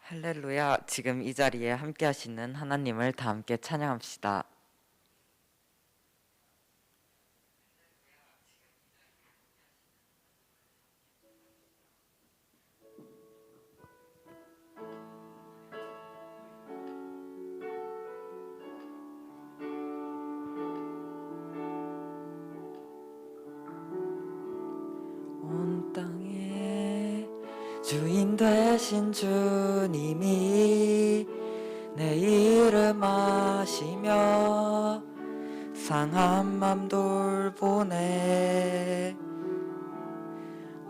할렐루야. 지금 이 자리에 함께 하시는 하나님을 다 함께 찬양합시다. 온 땅에 주인 되신 주님이 내 이름 아시며 상한 맘 돌보네.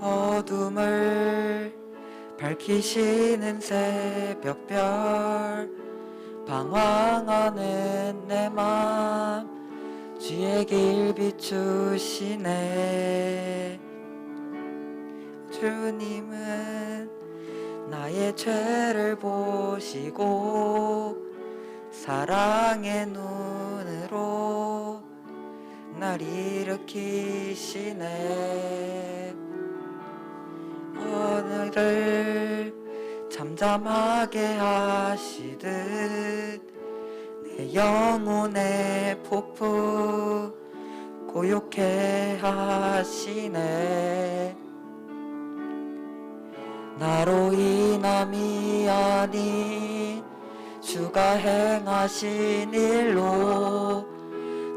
어둠을 밝히시는 새벽별 방황하는 내 맘 주의 길 비추시네. 주님은 나의 죄를 보시고 사랑의 눈으로 날 일으키시네. 오늘을 잠잠하게 하시듯 내 영혼의 폭풍 고요케 하시네. 나로 인함이 아닌 주가 행하신 일로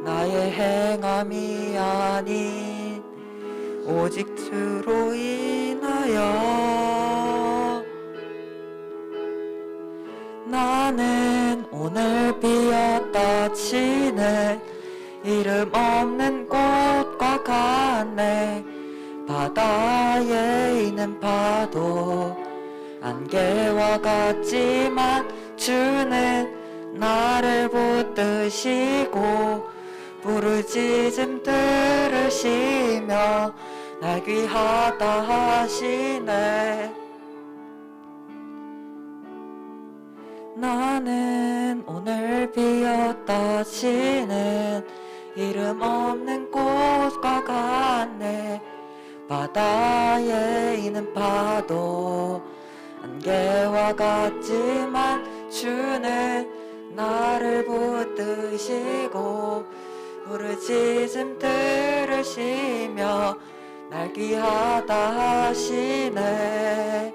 나의 행함이 아닌 오직 주로 인하여 나는 오늘 비었다 치는 이름 없는 꽃과 같네. 바다에 있는 파도 안개와 같지만 주는 나를 붙드시고 부르짖음 들으시며 날 귀하다 하시네. 나는 오늘 비었다 지는 이름 없는 꽃과 같네. 바다에 있는 파도 안개와 같지만 주는 나를 붙드시고 부르짖음 들으시며 날 귀하다 하시네.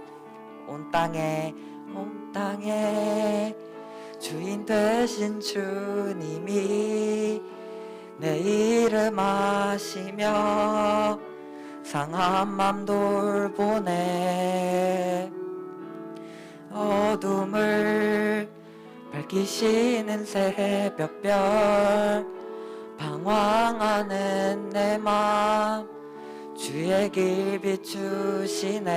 온 땅에 주인 되신 주님이 내 이름 아시며 상한 맘 돌보네. 어둠을 밝히시는 새벽별 방황하는 내 맘 주의 길 비추시네.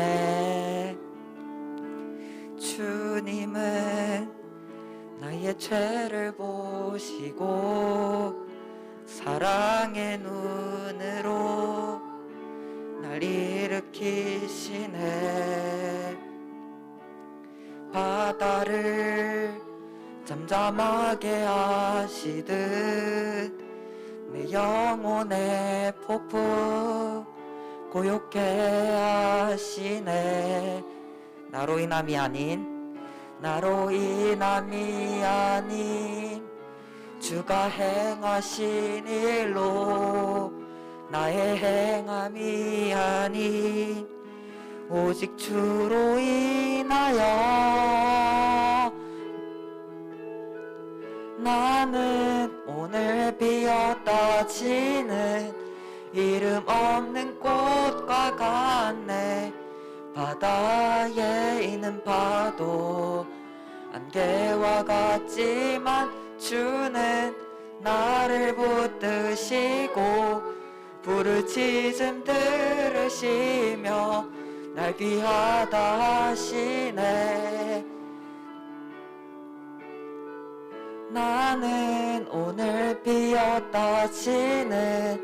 주님은 나의 죄를 보시고 사랑의 눈으로 날 일으키시네. 바다를 잠잠하게 하시듯 내 영혼의 폭풍 고요케 하시네. 나로 인함이 아닌 주가 행하신 일로 나의 행함이 아닌 오직 주로 인하여 나는 오늘 비었다 지는 이름 없는 꽃과 같네. 바다에 있는 파도 안개와 같지만 주는 나를 붙드시고 부르짖음 들으시며 날 귀하다 하시네. 나는 오늘 비었다 지는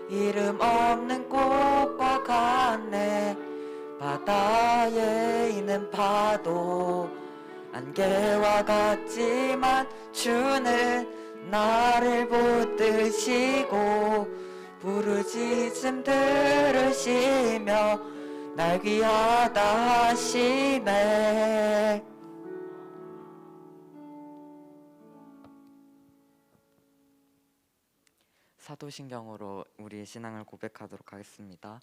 이름 없는 꽃과 같네. 바다에 있는 파도 안개와 같지만 주는 나를 붙드시고 부르짖음 들으시며 날 귀하다 하시네. 사도신경으로 우리의 신앙을 고백하도록 하겠습니다.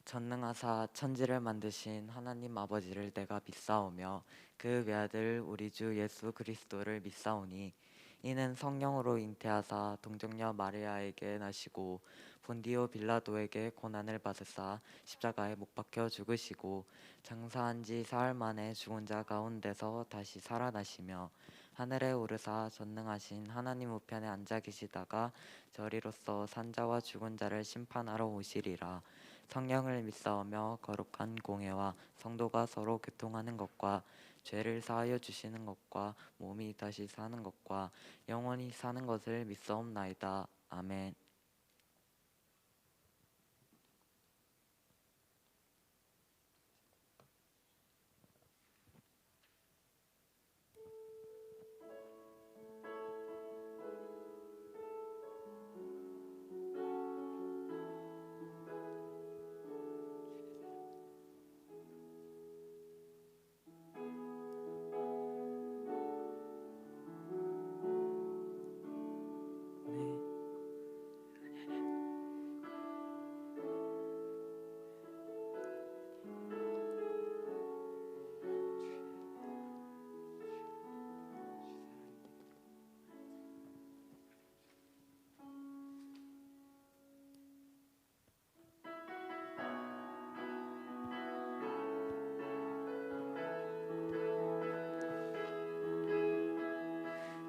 전능하사 천지를 만드신 하나님 아버지를 내가 믿사오며 그 외아들 우리 주 예수 그리스도를 믿사오니 이는 성령으로 잉태하사 동정녀 마리아에게 나시고 본디오 빌라도에게 고난을 받으사 십자가에 못 박혀 죽으시고 장사한 지 사흘 만에 죽은 자 가운데서 다시 살아나시며 하늘에 오르사 전능하신 하나님 우편에 앉아 계시다가 저리로서 산자와 죽은 자를 심판하러 오시리라. 성령을 믿사오며 거룩한 공회와 성도가 서로 교통하는 것과 죄를 사하여 주시는 것과 몸이 다시 사는 것과 영원히 사는 것을 믿사옵나이다. 아멘.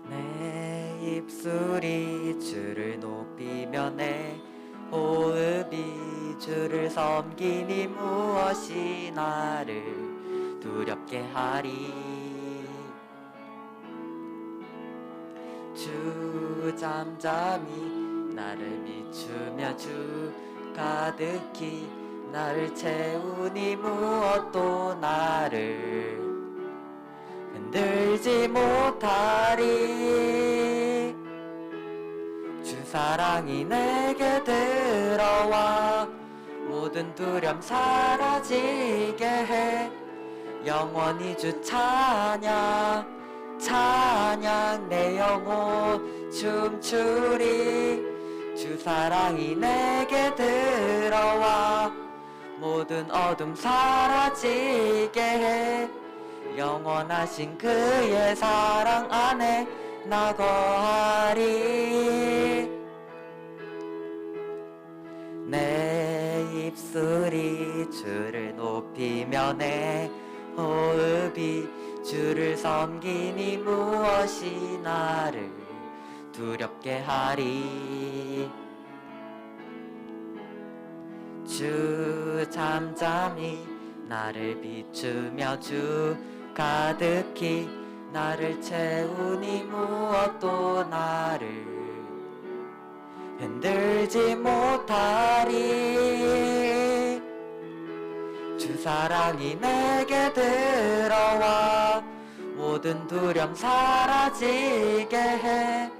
내 입술이 주를 높이며 내 호흡이 주를 섬기니 무엇이 나를 두렵게 하리. 주 잠잠히 나를 비추며 주 가득히 나를 채우니 무엇도 나를 흔들지 못하리. 주 사랑이 내게 들어와 모든 두려움 사라지게 해. 영원히 주 찬양 찬양 내 영혼 춤추리. 주 사랑이 내게 들어와 모든 어둠 사라지게 해. 영원하신 그의 사랑 안에 나 거하리. 내 입술이 주를 높이며 내 호흡이 주를 섬기니 무엇이 나를 두렵게 하리. 주 잠잠히 나를 비추며 주 가득히 나를 채우니 무엇도 나를 흔들지 못하리. 주 사랑이 내게 들어와 모든 두려움 사라지게 해.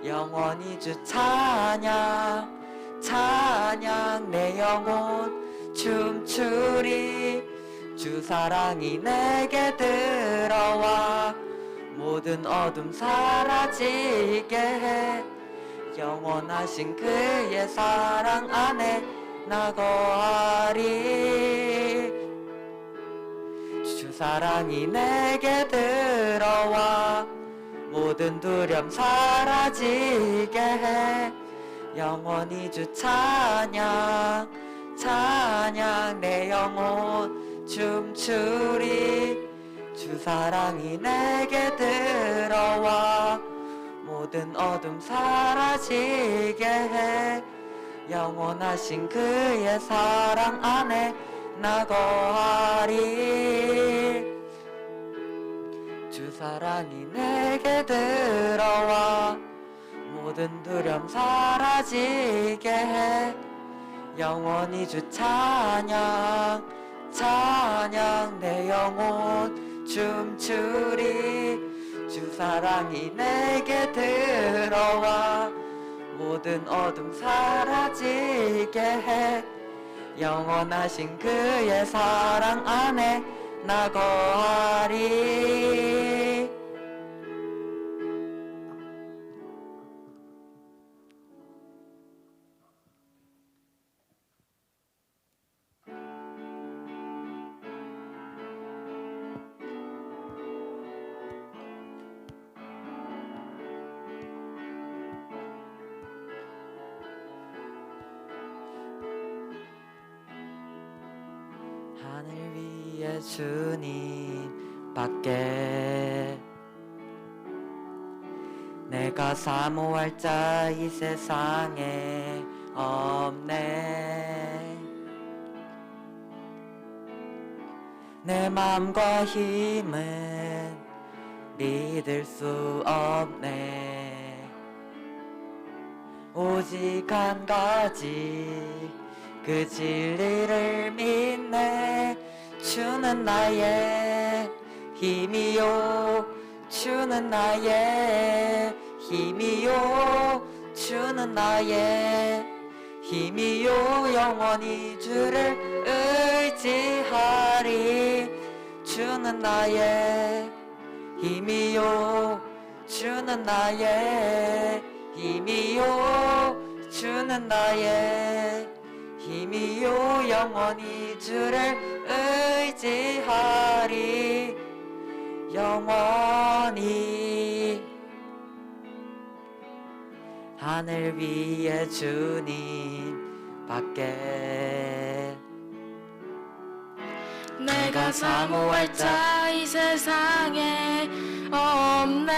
영원히 주 찬양 찬양 내 영혼 춤추리. 주 사랑이 내게 들어와 모든 어둠 사라지게 해. 영원하신 그의 사랑 안에 나 거하리. 주 사랑이 내게 들어와 모든 두려움 사라지게 해. 영원히 주 찬양 찬양 내 영혼 춤추리. 주 사랑이 내게 들어와 모든 어둠 사라지게 해. 영원하신 그의 사랑 안에 나 거하리. 주 사랑이 내게 들어와 모든 두려움 사라지게 해. 영원히 주 찬양 찬양 내 영혼 춤추리. 주 사랑이 내게 들어와 모든 어둠 사라지게 해. 영원하신 그의 사랑 안에 나 거하리. 하늘 위에 주님 밖에 내가 사모할 자 이 세상에 없네. 내 맘과 힘은 믿을 수 없네. 오직 한 가지 그 진리를 믿네. 주는 나의 힘이요, 주는 나의 힘이요, 주는 나의 힘이요. 영원히 주를 의지하리. 주는 나의 힘이요, 주는 나의 힘이요, 주는 나의 힘이요. 영원히 주를 의지하리. 영원히. 하늘 위에 주님 밖에 내가 사모할 자 이 세상에 없네.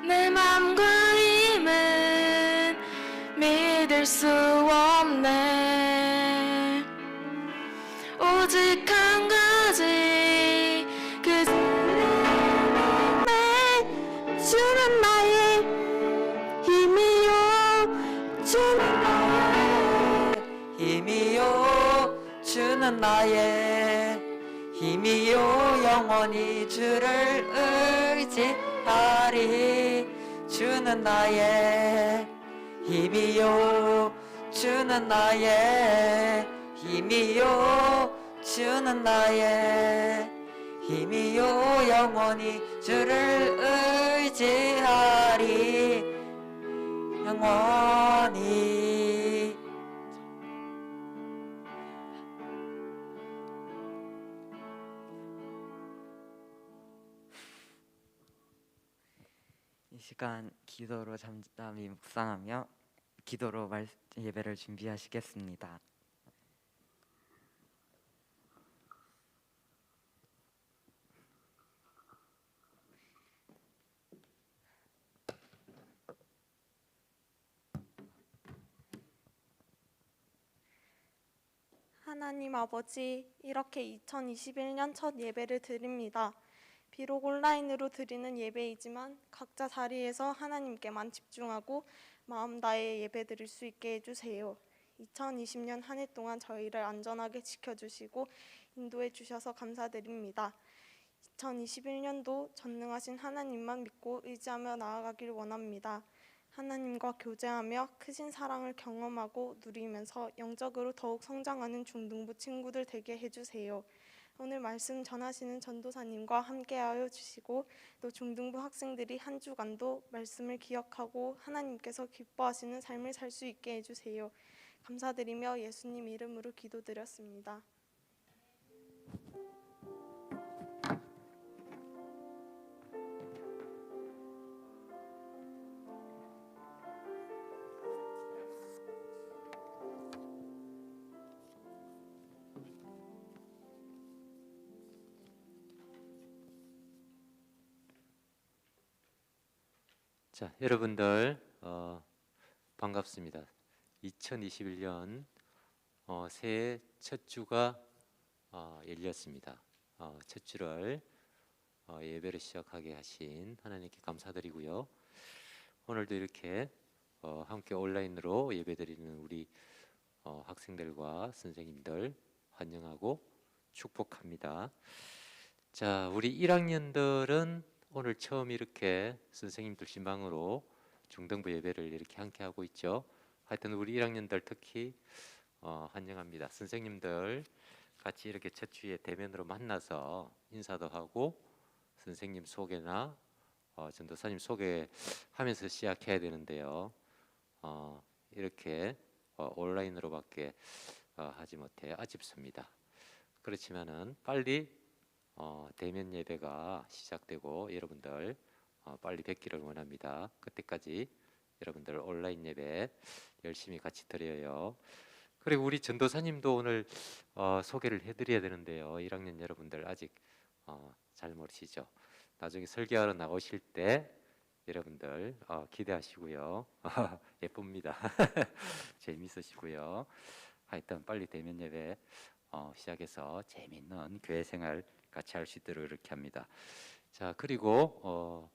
내 맘과 힘은 믿을 수 없네. 오직 한 가지 그 주는 나의 힘이요, 주는 힘이요, 주는 나의 힘이요. 영원히 주를 의지하리. 주는 나의 힘이요, 주는 나의 힘이요, 주는 나의 힘이요. 영원히 주를 의지하리. 영원히. 이 시간 기도로 잠잠히 묵상하며 기도로 예배를 준비하시겠습니다. 하나님 아버지, 이렇게 2021년 첫 예배를 드립니다. 비록 온라인으로 드리는 예배이지만 각자 자리에서 하나님께만 집중하고 마음 다해 예배 드릴 수 있게 해주세요. 2020년 한 해 동안 저희를 안전하게 지켜주시고 인도해 주셔서 감사드립니다. 2021년도 전능하신 하나님만 믿고 의지하며 나아가길 원합니다. 하나님과 교제하며 크신 사랑을 경험하고 누리면서 영적으로 더욱 성장하는 중등부 친구들 되게 해주세요. 오늘 말씀 전하시는 전도사님과 함께하여 주시고 또 중등부 학생들이 한 주간도 말씀을 기억하고 하나님께서 기뻐하시는 삶을 살 수 있게 해주세요. 감사드리며 예수님 이름으로 기도드렸습니다. 자, 여러분들 반갑습니다. 2021년 새해 첫 주가 열렸습니다. 첫 주를 예배를 시작하게 하신 하나님께 감사드리고요. 오늘도 이렇게 함께 온라인으로 예배드리는 우리 학생들과 선생님들 환영하고 축복합니다. 자, 우리 1학년들은 오늘 처음 이렇게 선생님들 신방으로 중등부 예배를 이렇게 함께 하고 있죠. 하여튼 우리 1학년들 특히 환영합니다. 선생님들 같이 이렇게 첫 주에 대면으로 만나서 인사도 하고 선생님 소개나 전도사님 소개하면서 시작해야 되는데요. 이렇게 온라인으로밖에 하지 못해 아쉽습니다. 그렇지만은 빨리 대면 예배가 시작되고 여러분들 빨리 뵙기를 원합니다. 그때까지 여러분들 온라인 예배 열심히 같이 드려요. 그리고 우리 전도사님도 오늘 소개를 해드려야 되는데요. 1학년 여러분들 아직 잘 모르시죠? 나중에 설교하러 나오실 때 여러분들 기대하시고요. 예쁩니다. 재밌으시고요. 하여튼 빨리 대면 예배 시작해서 재밌는 교회 생활 같이 할 수 있도록 이렇게 합니다. 자, 그리고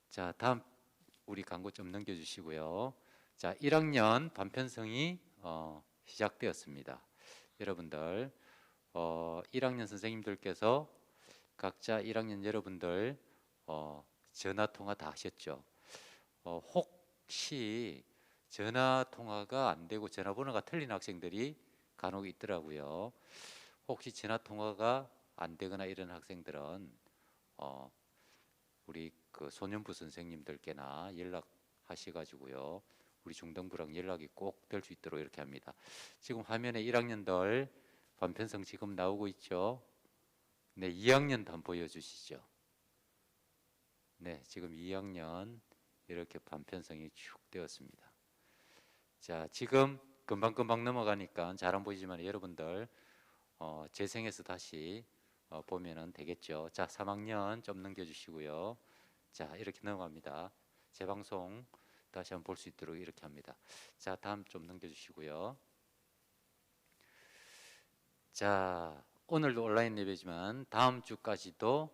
자, 다음 우리 광고 좀 넘겨주시고요. 자, 1학년 반편성이 시작되었습니다. 여러분들 1학년 선생님들께서 각자 1학년 여러분들 전화 통화 다 하셨죠? 혹시 전화 통화가 안 되고 전화번호가 틀린 학생들이 간혹 있더라고요. 혹시 전화 통화가 안 되거나 이런 학생들은 우리 그 소년부 선생님들께나 연락하셔가지고요. 우리 중등부랑 연락이 꼭 될 수 있도록 이렇게 합니다. 지금 화면에 1학년들 반편성 지금 나오고 있죠? 네, 2학년도 한번 보여주시죠. 네, 지금 2학년 이렇게 반편성이 쭉 되었습니다. 자, 지금 금방금방 넘어가니까 잘 안 보이지만 여러분들 재생해서 다시 보면은 되겠죠. 자, 3학년 좀 넘겨주시고요. 자, 이렇게 넘어갑니다. 재방송 다시 한번 볼 수 있도록 이렇게 합니다. 자, 다음 좀 넘겨주시고요. 자, 오늘도 온라인 예배지만 다음 주까지도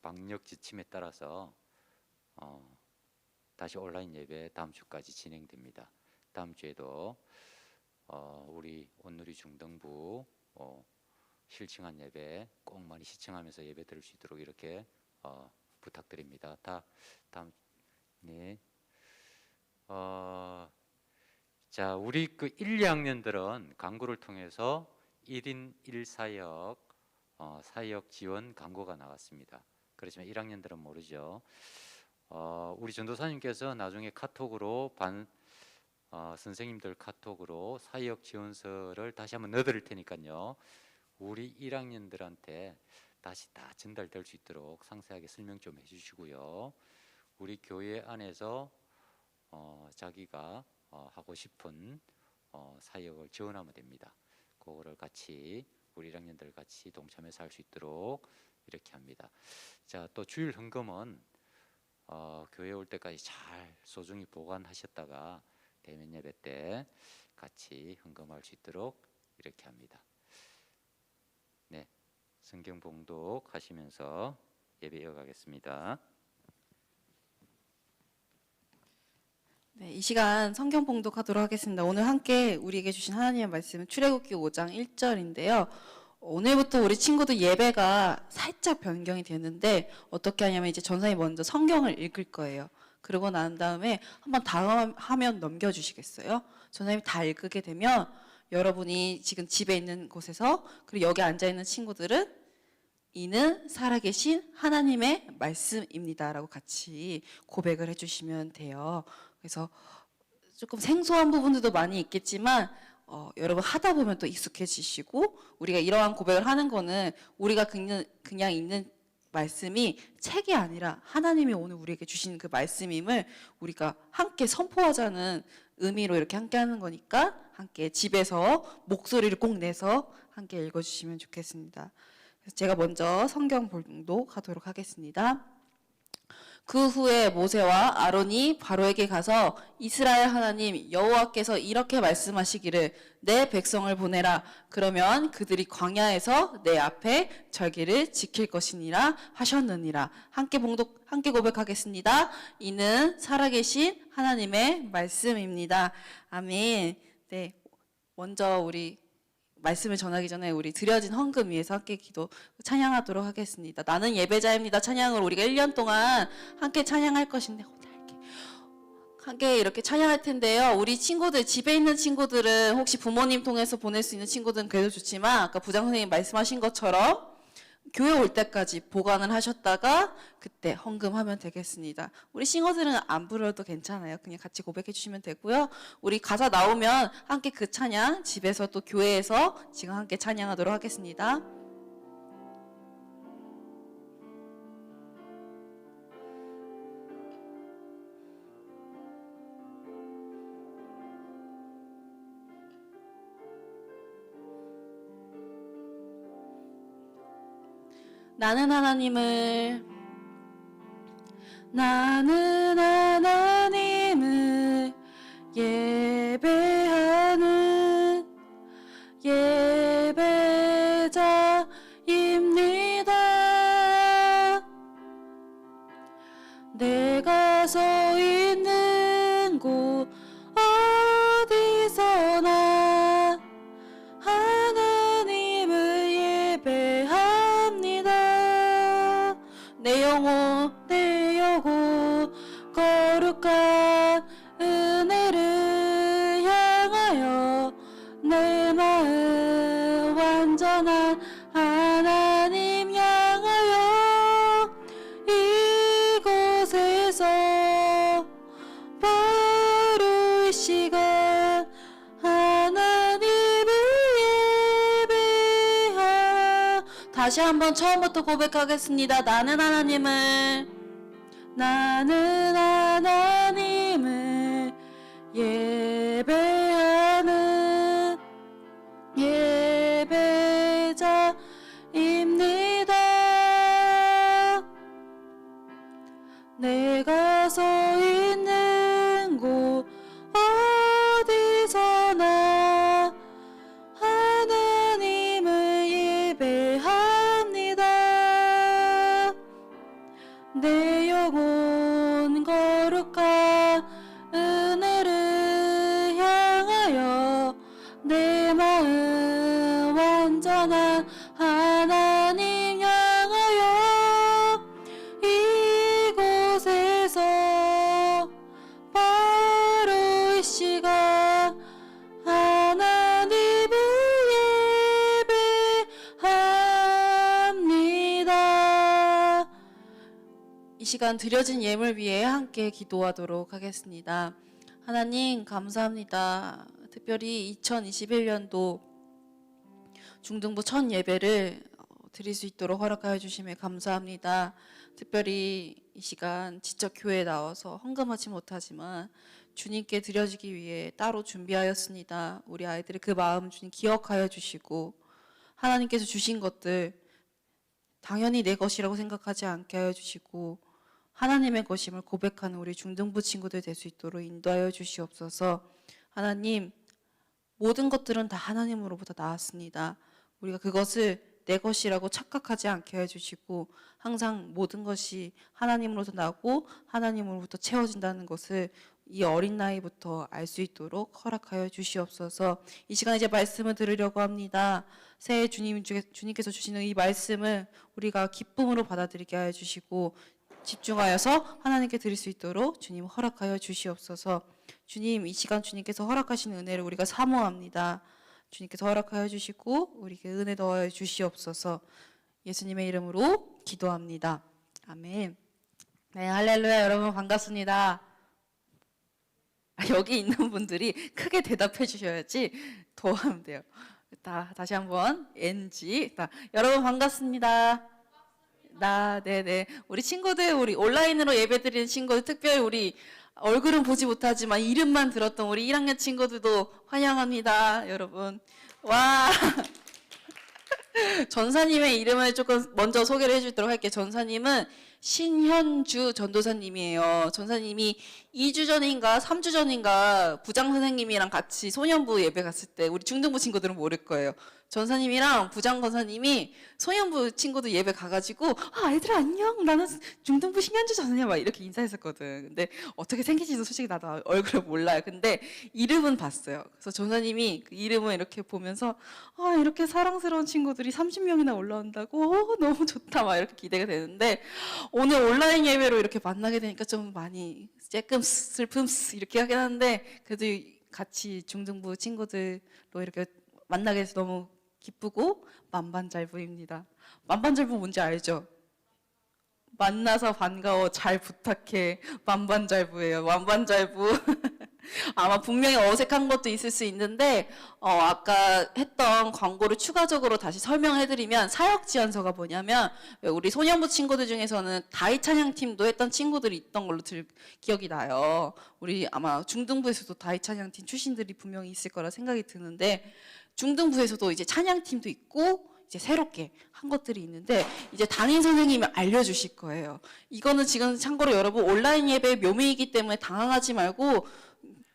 방역 지침에 따라서 다시 온라인 예배 다음 주까지 진행됩니다. 다음 주에도 우리 온누리 중등부 실층한 예배 꼭 많이 시청하면서 예배 드릴 수 있도록 이렇게 부탁드립니다. 다음 네. 자, 우리 그 1, 2학년들은 광고를 통해서 1인 1사역 사역 지원 광고가 나왔습니다. 그렇지만 1학년들은 모르죠. 우리 전도사님께서 나중에 카톡으로 선생님들 카톡으로 사역 지원서를 다시 한번 넣어드릴 테니까요. 우리 1학년들한테 다시 다 전달될 수 있도록 상세하게 설명 좀 해주시고요. 우리 교회 안에서 자기가 하고 싶은 사역을 지원하면 됩니다. 그거를 같이 우리 1학년들 같이 동참해서 할 수 있도록 이렇게 합니다. 자, 또 주일 헌금은 교회 올 때까지 잘 소중히 보관하셨다가 대면 예배 때 같이 헌금할 수 있도록 이렇게 합니다. 네, 성경 봉독 하시면서 예배 이어가겠습니다. 네, 이 시간 성경 봉독하도록 하겠습니다. 오늘 함께 우리에게 주신 하나님의 말씀은 출애굽기 5장 1절인데요. 오늘부터 우리 친구들 예배가 살짝 변경이 되는데 어떻게 하냐면 이제 전사님 먼저 성경을 읽을 거예요. 그러고 난 다음에 한번 다음 화면 넘겨주시겠어요? 전사님이 다 읽게 되면 여러분이 지금 집에 있는 곳에서 그리고 여기 앉아있는 친구들은 이는 살아계신 하나님의 말씀입니다라고 같이 고백을 해주시면 돼요. 그래서 조금 생소한 부분들도 많이 있겠지만 여러분 하다 보면 또 익숙해지시고 우리가 이러한 고백을 하는 거는 우리가 그냥 읽는 말씀이 책이 아니라 하나님이 오늘 우리에게 주신 그 말씀임을 우리가 함께 선포하자는 의미로 이렇게 함께 하는 거니까 함께 집에서 목소리를 꼭 내서 함께 읽어주시면 좋겠습니다. 그래서 제가 먼저 성경 봉독하도록 하겠습니다. 그 후에 모세와 아론이 바로에게 가서 이스라엘 하나님 여호와께서 이렇게 말씀하시기를 내 백성을 보내라. 그러면 그들이 광야에서 내 앞에 절기를 지킬 것이니라 하셨느니라. 함께 고백하겠습니다. 이는 살아계신 하나님의 말씀입니다. 아멘. 네, 먼저 우리 말씀을 전하기 전에 우리 드려진 헌금 위해서 함께 찬양하도록 하겠습니다. 나는 예배자입니다. 찬양을 우리가 1년 동안 함께 찬양할 것인데 함께 이렇게 찬양할 텐데요. 우리 친구들 집에 있는 친구들은 혹시 부모님 통해서 보낼 수 있는 친구들은 그래도 좋지만 아까 부장 선생님 말씀하신 것처럼 교회 올 때까지 보관을 하셨다가 그때 헌금하면 되겠습니다. 우리 싱어들은 안 불러도 괜찮아요. 그냥 같이 고백해 주시면 되고요. 우리 가사 나오면 함께 그 찬양 집에서 또 교회에서 지금 함께 찬양하도록 하겠습니다. 나는 하나님을 예배하는 예배자입니다. 내가 서 있는 곳 어디서나 하나님을 예배합니다. 내 영혼 거룩한 은혜를 향하여 내 마음 완전한 하나님 향하여 이곳에서 바로 이 시간 하나님을 예배하. 다시 한번 처음부터 고백하겠습니다. 나는 하나님을 예배하는 예배자입니다. 내가 서 있는 곳 어디서나 하나님을 예배합니다. 내 영혼 거룩한 은혜를 향하여 내 마음 완전한 하나님 향하여 이곳에서 바로 이 시간 하나님을 예배합니다. 이 시간 드려진 예물 위해 함께 기도하도록 하겠습니다. 하나님 감사합니다. 특별히 2021년도 중등부 첫 예배를 드릴 수 있도록 허락하여 주심에 감사합니다. 특별히 이 시간 지적 교회에 나와서 헌금하지 못하지만 주님께 드려지기 위해 따로 준비하였습니다. 우리 아이들의 그 마음 주님 기억하여 주시고 하나님께서 주신 것들 당연히 내 것이라고 생각하지 않게 하여 주시고 하나님의 것임을 고백하는 우리 중등부 친구들 될 수 있도록 인도하여 주시옵소서. 하나님, 모든 것들은 다 하나님으로부터 나왔습니다. 우리가 그것을 내 것이라고 착각하지 않게 해주시고 항상 모든 것이 하나님으로부터 나고 하나님으로부터 채워진다는 것을 이 어린 나이부터 알 수 있도록 허락하여 주시옵소서. 이 시간 이제 말씀을 들으려고 합니다. 새해 주님께서 주시는 이 말씀을 우리가 기쁨으로 받아들이게 하여 주시고 집중하여서 하나님께 드릴 수 있도록 주님 허락하여 주시옵소서. 주님, 이 시간 주님께서 허락하시는 은혜를 우리가 사모합니다. 주님께서 허락하여 주시고 우리에게 은혜 더하여 주시옵소서. 예수님의 이름으로 기도합니다. 아멘. 네, 할렐루야. 여러분 반갑습니다. 여기 있는 분들이 크게 대답해 주셔야지 더 하면 돼요. 다시 한번 NG. 여러분 반갑습니다. 네네. 우리 친구들, 우리 온라인으로 예배드리는 친구들, 특별히 우리 얼굴은 보지 못하지만 이름만 들었던 우리 1학년 친구들도 환영합니다, 여러분. 와. 전사님의 이름을 조금 먼저 소개를 해주도록 할게요. 전사님은 신현주 전도사님이에요. 전사님이 2주 전인가 3주 전인가 부장 선생님이랑 같이 소년부 예배 갔을 때 우리 중등부 친구들은 모를 거예요. 전사님이랑 부장 권사님이 소년부 친구들 예배 가가지고 얘들아 안녕, 나는 중등부 신현주 전사님 막 이렇게 인사했었거든. 근데 어떻게 생기지도 솔직히 나도 얼굴을 몰라요. 근데 이름은 봤어요. 그래서 전사님이 그 이름을 이렇게 보면서 이렇게 사랑스러운 친구들이 30명이나 올라온다고 너무 좋다 막 이렇게 기대가 되는데 오늘 온라인 예배로 이렇게 만나게 되니까 좀 많이 조금 슬픔 이렇게 하긴 하는데 그래도 같이 중등부 친구들로 이렇게 만나게 돼서 너무 기쁘고 만반잘부입니다. 만반잘부 뭔지 알죠? 만나서 반가워, 잘 부탁해, 만반잘부예요. 만반잘부. 아마 분명히 어색한 것도 있을 수 있는데 아까 했던 광고를 추가적으로 다시 설명해드리면 사역 지원서가 뭐냐면 우리 소년부 친구들 중에서는 다이 찬양팀도 했던 친구들이 있던 걸로 기억이 나요. 우리 아마 중등부에서도 다이 찬양팀 출신들이 분명히 있을 거라 생각이 드는데 중등부에서도 이제 찬양팀도 있고 이제 새롭게 한 것들이 있는데 이제 담임 선생님이 알려주실 거예요. 이거는 지금 참고로 여러분 온라인 예배 묘미이기 때문에 당황하지 말고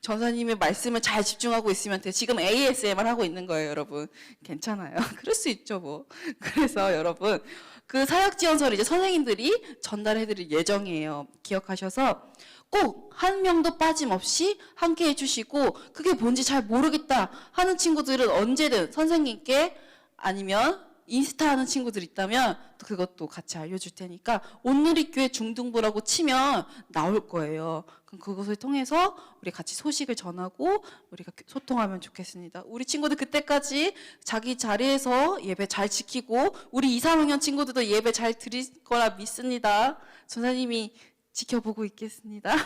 전사님의 말씀을 잘 집중하고 있으면 돼요. 지금 ASMR 하고 있는 거예요, 여러분. 괜찮아요. 그럴 수 있죠, 뭐. 그래서 여러분 그 사역 지원서를 이제 선생님들이 전달해드릴 예정이에요. 기억하셔서 꼭 한 명도 빠짐없이 함께 해주시고 그게 뭔지 잘 모르겠다 하는 친구들은 언제든 선생님께 아니면 인스타 하는 친구들 있다면 또 그것도 같이 알려줄 테니까 온누리교회 중등부라고 치면 나올 거예요. 그럼 그것을 통해서 우리 같이 소식을 전하고 우리가 소통하면 좋겠습니다. 우리 친구들 그때까지 자기 자리에서 예배 잘 지키고 우리 2, 3학년 친구들도 예배 잘 드릴 거라 믿습니다. 전사님이 지켜보고 있겠습니다.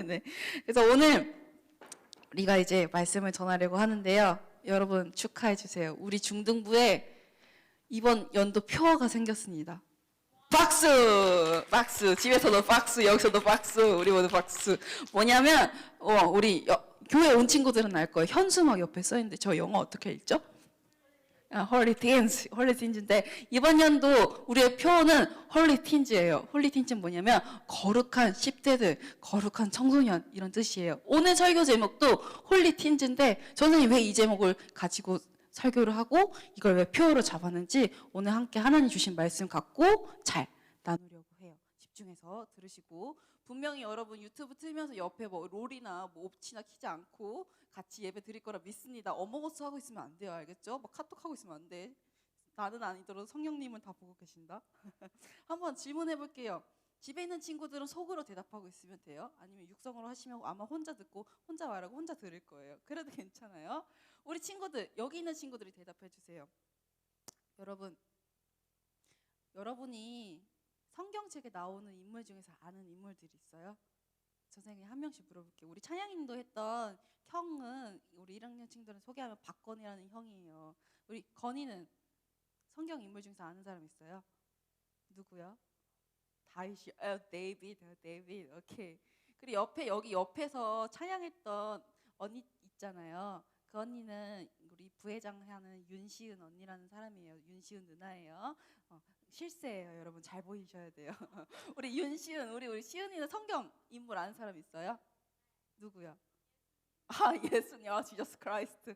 네. 그래서 오늘 우리가 이제 말씀을 전하려고 하는데요. 여러분 축하해 주세요. 우리 중등부에 이번 연도 표어가 생겼습니다. 박수! 박수! 집에서도 박수, 여기서도 박수, 우리 모두 박수. 뭐냐면 우리 교회 온 친구들은 알 거예요. 현수막 옆에 써 있는데 저 영어 어떻게 읽죠? 홀리 틴즈, 홀리 틴즈인데 이번 연도 우리의 표어는 홀리 틴즈예요. 홀리 틴즈는 뭐냐면 거룩한 10대들, 거룩한 청소년 이런 뜻이에요. 오늘 설교 제목도 홀리 틴즈인데 저는 왜 이 제목을 가지고 설교를 하고 이걸 왜 표어로 잡았는지 오늘 함께 하나님 주신 말씀 갖고 잘 나누려고 해요. 집중해서 들으시고 분명히 여러분 유튜브 틀면서 옆에 뭐 롤이나 뭐 옵치나 키지 않고 같이 예배 드릴 거라 믿습니다. 어머거스 하고 있으면 안 돼요. 알겠죠? 막 카톡 하고 있으면 안 돼. 나는 아니더라도 성령님은 다 보고 계신다. 한번 질문해 볼게요. 집에 있는 친구들은 속으로 대답하고 있으면 돼요. 아니면 육성으로 하시면 아마 혼자 듣고 혼자 말하고 혼자 들을 거예요. 그래도 괜찮아요. 우리 친구들, 여기 있는 친구들이 대답해 주세요. 여러분이 성경책에 나오는 인물 중에서 아는 인물들이 있어요? 선생님이 한 명씩 물어볼게요. 우리 찬양인도 했던 형은 우리 1학년 친구들은 소개하면 박건이라는 형이에요. 우리 건이는 성경 인물 중에서 아는 사람 있어요? 누구요? 다윗이, 데이비드, 오케이. 그리고 여기 옆에서 찬양했던 언니 있잖아요. 그 언니는 우리 부회장 하는 윤시은 언니라는 사람이에요. 윤시은 누나예요. 실세예요, 여러분. 잘 보이셔야 돼요. 우리 윤시은, 우리 시은이는 성경 인물 아는 사람 있어요? 누구요? 예수님, 지저스 크라이스트.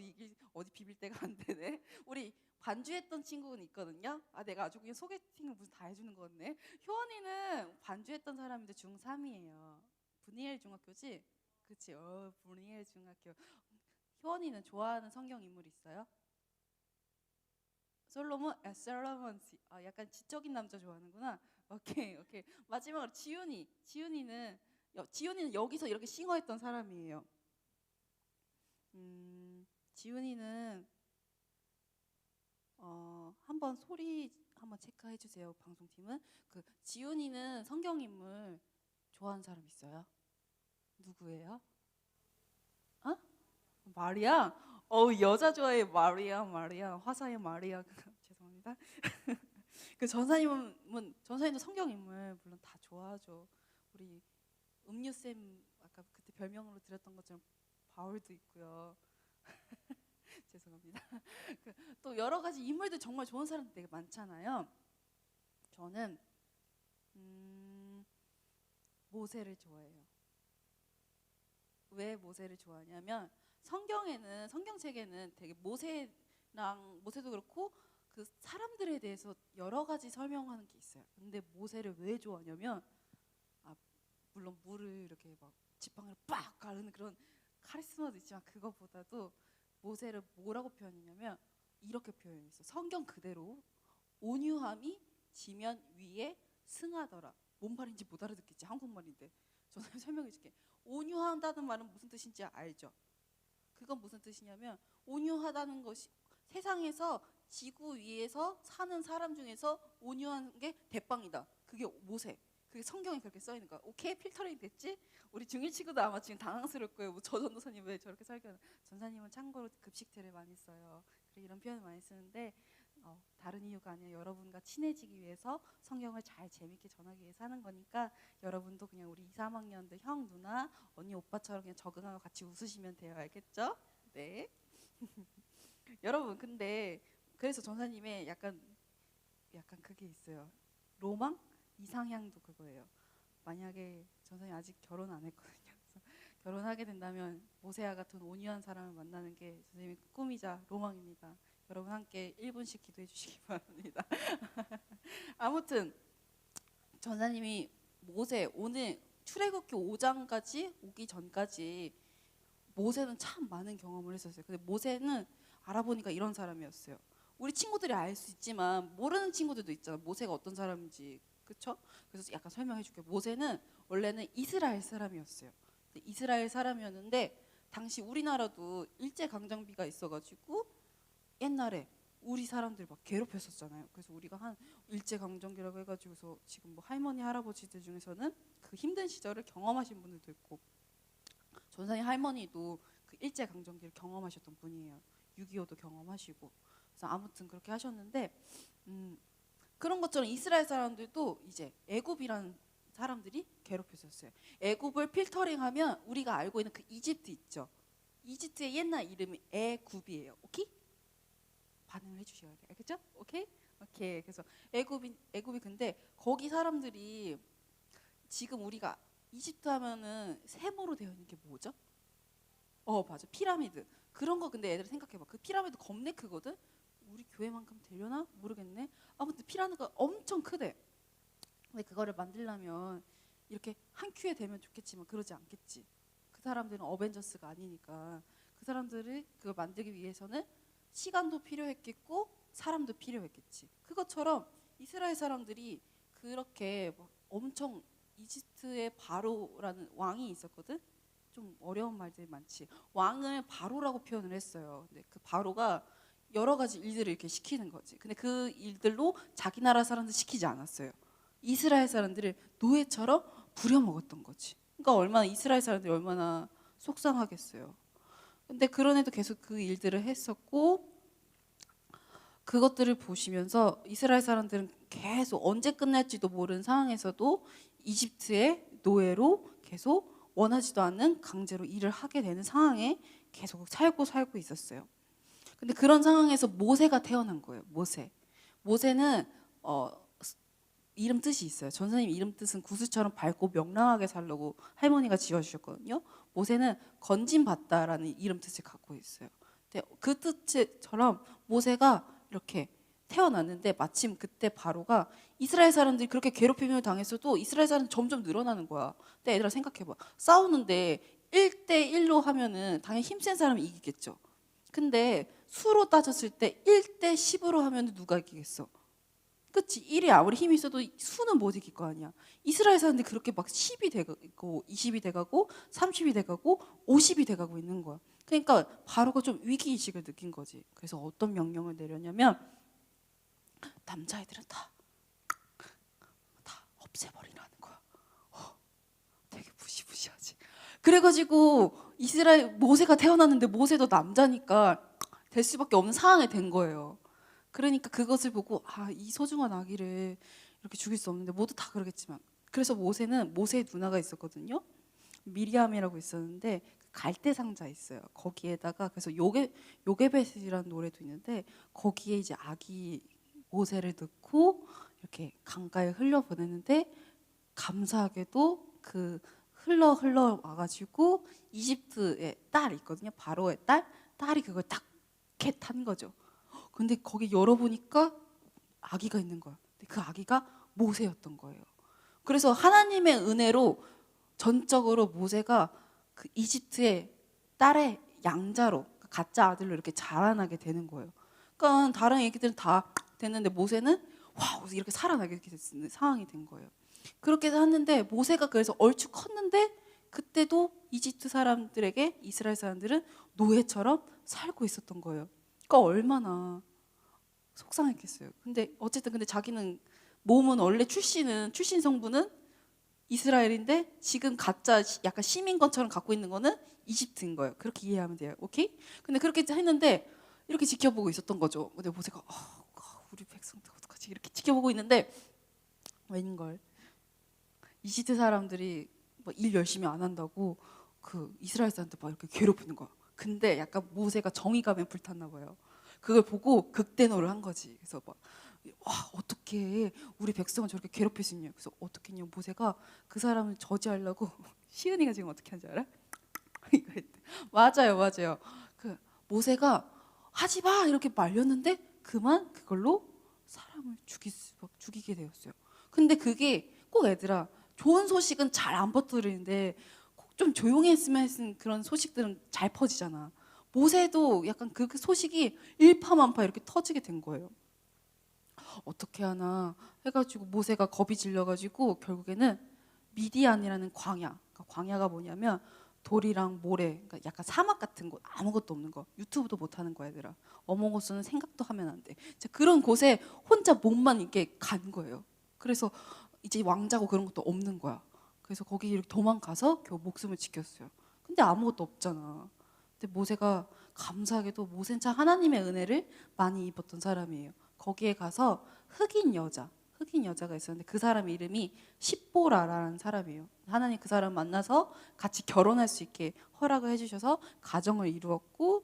이게 어디 비빌 데가 안 되네. 우리 반주했던 친구는 있거든요. 내가 아주 그냥 소개팅을 무슨 다 해주는 거 같네. 효원이는 반주했던 사람인데 중3이에요. 분이엘 중학교지? 그치? 분이엘 중학교. 효원이는 좋아하는 성경 인물 있어요? 솔로몬. 약간 지적인 남자 좋아하는구나. 오케이. 마지막으로 지훈이는 여기서 이렇게 싱어했던 사람이에요. 지훈이는 한번 소리 한번 체크해 주세요. 방송팀은 지훈이는 성경 인물 좋아하는 사람 있어요? 누구예요? 마리아? 여자 좋아해. 마리아. 화사의 마리아. 죄송합니다. 전사님도 성경 인물 물론 다 좋아하죠. 우리 음유쌤 아까 그때 별명으로 드렸던 것처럼 바울도 있고요. 죄송합니다. 또 여러 가지 인물들 정말 좋은 사람들 되게 많잖아요. 저는 모세를 좋아해요. 왜 모세를 좋아하냐면 성경책에는 되게 모세도 그렇고 그 사람들에 대해서 여러 가지 설명하는 게 있어요. 근데 모세를 왜 좋아하냐면 물론 물을 이렇게 막 지팡이를 빡 가르는 그런 카리스마도 있지만 그거보다도 모세를 뭐라고 표현했냐면 이렇게 표현했어. 성경 그대로 온유함이 지면 위에 승하더라. 뭔 말인지 못 알아듣겠지. 한국말인데. 저는 설명해 줄게. 온유하다는 말은 무슨 뜻인지 알죠? 그건 무슨 뜻이냐면 온유하다는 것이 세상에서 지구 위에서 사는 사람 중에서 온유한 게 대빵이다. 그게 모세. 그게 성경에 그렇게 써 있는 거야. 오케이, 필터링 됐지? 우리 중1 친구도 아마 지금 당황스러울 거예요. 저 전도사님 왜 저렇게 설교하는? 전사님은 참고로 급식틀을 많이 써요. 그리고 이런 표현을 많이 쓰는데 다른 이유가 아니라 여러분과 친해지기 위해서 성경을 잘 재밌게 전하기 위해서 하는 거니까 여러분도 그냥 우리 2, 3학년들 형, 누나, 언니, 오빠처럼 그냥 적응하고 같이 웃으시면 돼요. 알겠죠? 네. 여러분 근데 그래서 전사님의 약간 그게 있어요. 로망 이상향도 그거예요. 만약에 전사님 아직 결혼 안 했거든요. 그래서 결혼하게 된다면 모세와 같은 온유한 사람을 만나는 게 전사님의 꿈이자 로망입니다. 여러분 함께 1분씩 기도해 주시기 바랍니다. 아무튼 전사님이 모세 오늘 출애굽기 5장까지 오기 전까지 모세는 참 많은 경험을 했었어요. 근데 모세는 알아보니까 이런 사람이었어요. 우리 친구들이 알 수 있지만 모르는 친구들도 있잖아. 모세가 어떤 사람인지. 그렇죠? 그래서 약간 설명해 줄게요. 모세는 원래는 이스라엘 사람이었어요. 근데 이스라엘 사람이었는데 당시 우리나라도 일제 강점기가 있어가지고 옛날에 우리 사람들 막 괴롭혔었잖아요. 그래서 우리가 한 일제 강점기라고 해가지고서 지금 뭐 할머니 할아버지들 중에서는 그 힘든 시절을 경험하신 분들도 있고 전사님 할머니도 그 일제 강점기를 경험하셨던 분이에요. 6.25도 경험하시고 그래서 아무튼 그렇게 하셨는데 그런 것처럼 이스라엘 사람들도 이제 애굽이라는 사람들이 괴롭혔었어요. 애굽을 필터링하면 우리가 알고 있는 그 이집트 있죠. 이집트의 옛날 이름이 애굽이에요. 오케이? 반응을 해주셔야 돼요. 알겠죠? 오케이? 오케이. 그래서 애굽이 근데 거기 사람들이 지금 우리가 이집트 하면은 세모로 되어 있는 게 뭐죠? 맞아. 피라미드. 그런 거 근데 애들 생각해봐. 그 피라미드 겁내 크거든? 우리 교회만큼 되려나? 모르겠네. 아무튼 피라미드가 엄청 크대. 근데 그거를 만들려면 이렇게 한 큐에 되면 좋겠지만 그러지 않겠지. 그 사람들은 어벤져스가 아니니까 그 사람들을 그걸 만들기 위해서는 시간도 필요했겠고 사람도 필요했겠지. 그것처럼 이스라엘 사람들이 그렇게 막 엄청 이집트의 바로라는 왕이 있었거든. 좀 어려운 말들이 많지. 왕을 바로라고 표현을 했어요. 근데 그 바로가 여러 가지 일들을 이렇게 시키는 거지. 근데 그 일들로 자기 나라 사람들 시키지 않았어요. 이스라엘 사람들을 노예처럼 부려먹었던 거지. 그러니까 얼마나 이스라엘 사람들이 얼마나 속상하겠어요. 근데 그런 애도 계속 그 일들을 했었고 그것들을 보시면서 이스라엘 사람들은 계속 언제 끝날지도 모르는 상황에서도 이집트의 노예로 계속 원하지도 않는 강제로 일을 하게 되는 상황에 계속 살고 있었어요. 근데 그런 상황에서 모세가 태어난 거예요. 모세는 이름 뜻이 있어요. 전사님 이름 뜻은 구슬처럼 밝고 명랑하게 살려고 할머니가 지어주셨거든요. 모세는 건진 받다라는 이름 뜻을 갖고 있어요. 근데 그 뜻처럼 모세가 이렇게 태어났는데 마침 그때 바로가 이스라엘 사람들이 그렇게 괴롭힘을 당했어도 이스라엘 사람은 점점 늘어나는 거야. 근데 얘들아 생각해봐. 싸우는데 1대1로 하면은 당연히 힘센 사람이 이기겠죠. 근데 수로 따졌을 때 1대10으로 하면 누가 이기겠어? 그치? 1이 아무리 힘이 있어도 수는 못 이길 거 아니야. 이스라엘 사람들이 그렇게 막 10이 돼가고 20이 돼가고 30이 돼가고 50이 돼가고 있는 거야. 그러니까 바로가 좀 위기의식을 느낀 거지. 그래서 어떤 명령을 내렸냐면 남자애들은 다 없애버리라는 거야. 되게 무시무시하지. 그래가지고 이스라엘 모세가 태어났는데 모세도 남자니까 될 수밖에 없는 상황이 된 거예요. 그러니까 그것을 보고 이 소중한 아기를 이렇게 죽일 수 없는데 모두 다 그러겠지만 그래서 모세의 누나가 있었거든요. 미리암이라고 있었는데 갈대 상자 있어요. 거기에다가 그래서 요게벳이라는 노래도 있는데 거기에 이제 아기 모세를 넣고 이렇게 강가에 흘려 보내는데 감사하게도 그 흘러 와가지고 이집트의 딸 있거든요. 바로의 딸이 그걸 딱 이렇게 탄 거죠. 근데 거기 열어보니까 아기가 있는 거야. 근데 그 아기가 모세였던 거예요. 그래서 하나님의 은혜로 전적으로 모세가 그 이집트의 딸의 양자로 가짜 아들로 이렇게 자라나게 되는 거예요. 그러니까 다른 애기들은 다 됐는데 모세는 와우 이렇게 살아나게 되는 상황이 된 거예요. 그렇게 했는데 모세가 그래서 얼추 컸는데 그때도 이집트 사람들에게 이스라엘 사람들은 노예처럼 살고 있었던 거예요. 그러니까 얼마나 속상했겠어요. 근데 어쨌든 자기는 몸은 원래 출신 성분은 이스라엘인데 지금 가짜 약간 시민권처럼 갖고 있는 거는 이집트인 거예요. 그렇게 이해하면 돼요. 오케이? 근데 그렇게 했는데 이렇게 지켜보고 있었던 거죠. 근데 모세가 우리 백성들 어떡하지? 이렇게 지켜보고 있는데 웬걸 이집트 사람들이 뭐 일 열심히 안 한다고 그 이스라엘 사람들 막 이렇게 괴롭히는 거야. 근데 약간 모세가 정의감에 불탔나 봐요. 그걸 보고 극대노를 한 거지. 그래서 막 와, 어떻게 우리 백성을 저렇게 괴롭힐 수 있냐. 그래서 어떻게 했냐. 모세가 그 사람을 저지하려고 시은이가 지금 어떻게 한지 알아? 이거 했대. 맞아요. 그 모세가 하지 마 이렇게 말렸는데 그만 그걸로 사람을 죽이게 되었어요. 근데 그게 꼭 얘들아 좋은 소식은 잘 안 퍼뜨리는데 꼭 좀 조용히 했으면 했은 그런 소식들은 잘 퍼지잖아. 모세도 약간 그 소식이 일파만파 이렇게 터지게 된 거예요. 어떻게 하나 해가지고 모세가 겁이 질려가지고 결국에는 미디안이라는 광야. 그러니까 광야가 뭐냐면 돌이랑 모래, 그러니까 약간 사막 같은 곳, 아무것도 없는 거. 유튜브도 못 하는 거야, 얘들아. 어몽어스는 생각도 하면 안 돼. 이제 그런 곳에 혼자 몸만 이렇게 간 거예요. 그래서 이제 왕자고 그런 것도 없는 거야. 그래서 거기 이렇게 도망가서 겨우 목숨을 지켰어요. 근데 아무것도 없잖아. 근데 모세가 감사하게도 모세는 참 하나님의 은혜를 많이 입었던 사람이에요. 거기에 가서 흑인 여자가 있었는데 그 사람 이름이 십보라라는 사람이에요. 하나님 그 사람 만나서 같이 결혼할 수 있게 허락을 해주셔서 가정을 이루었고,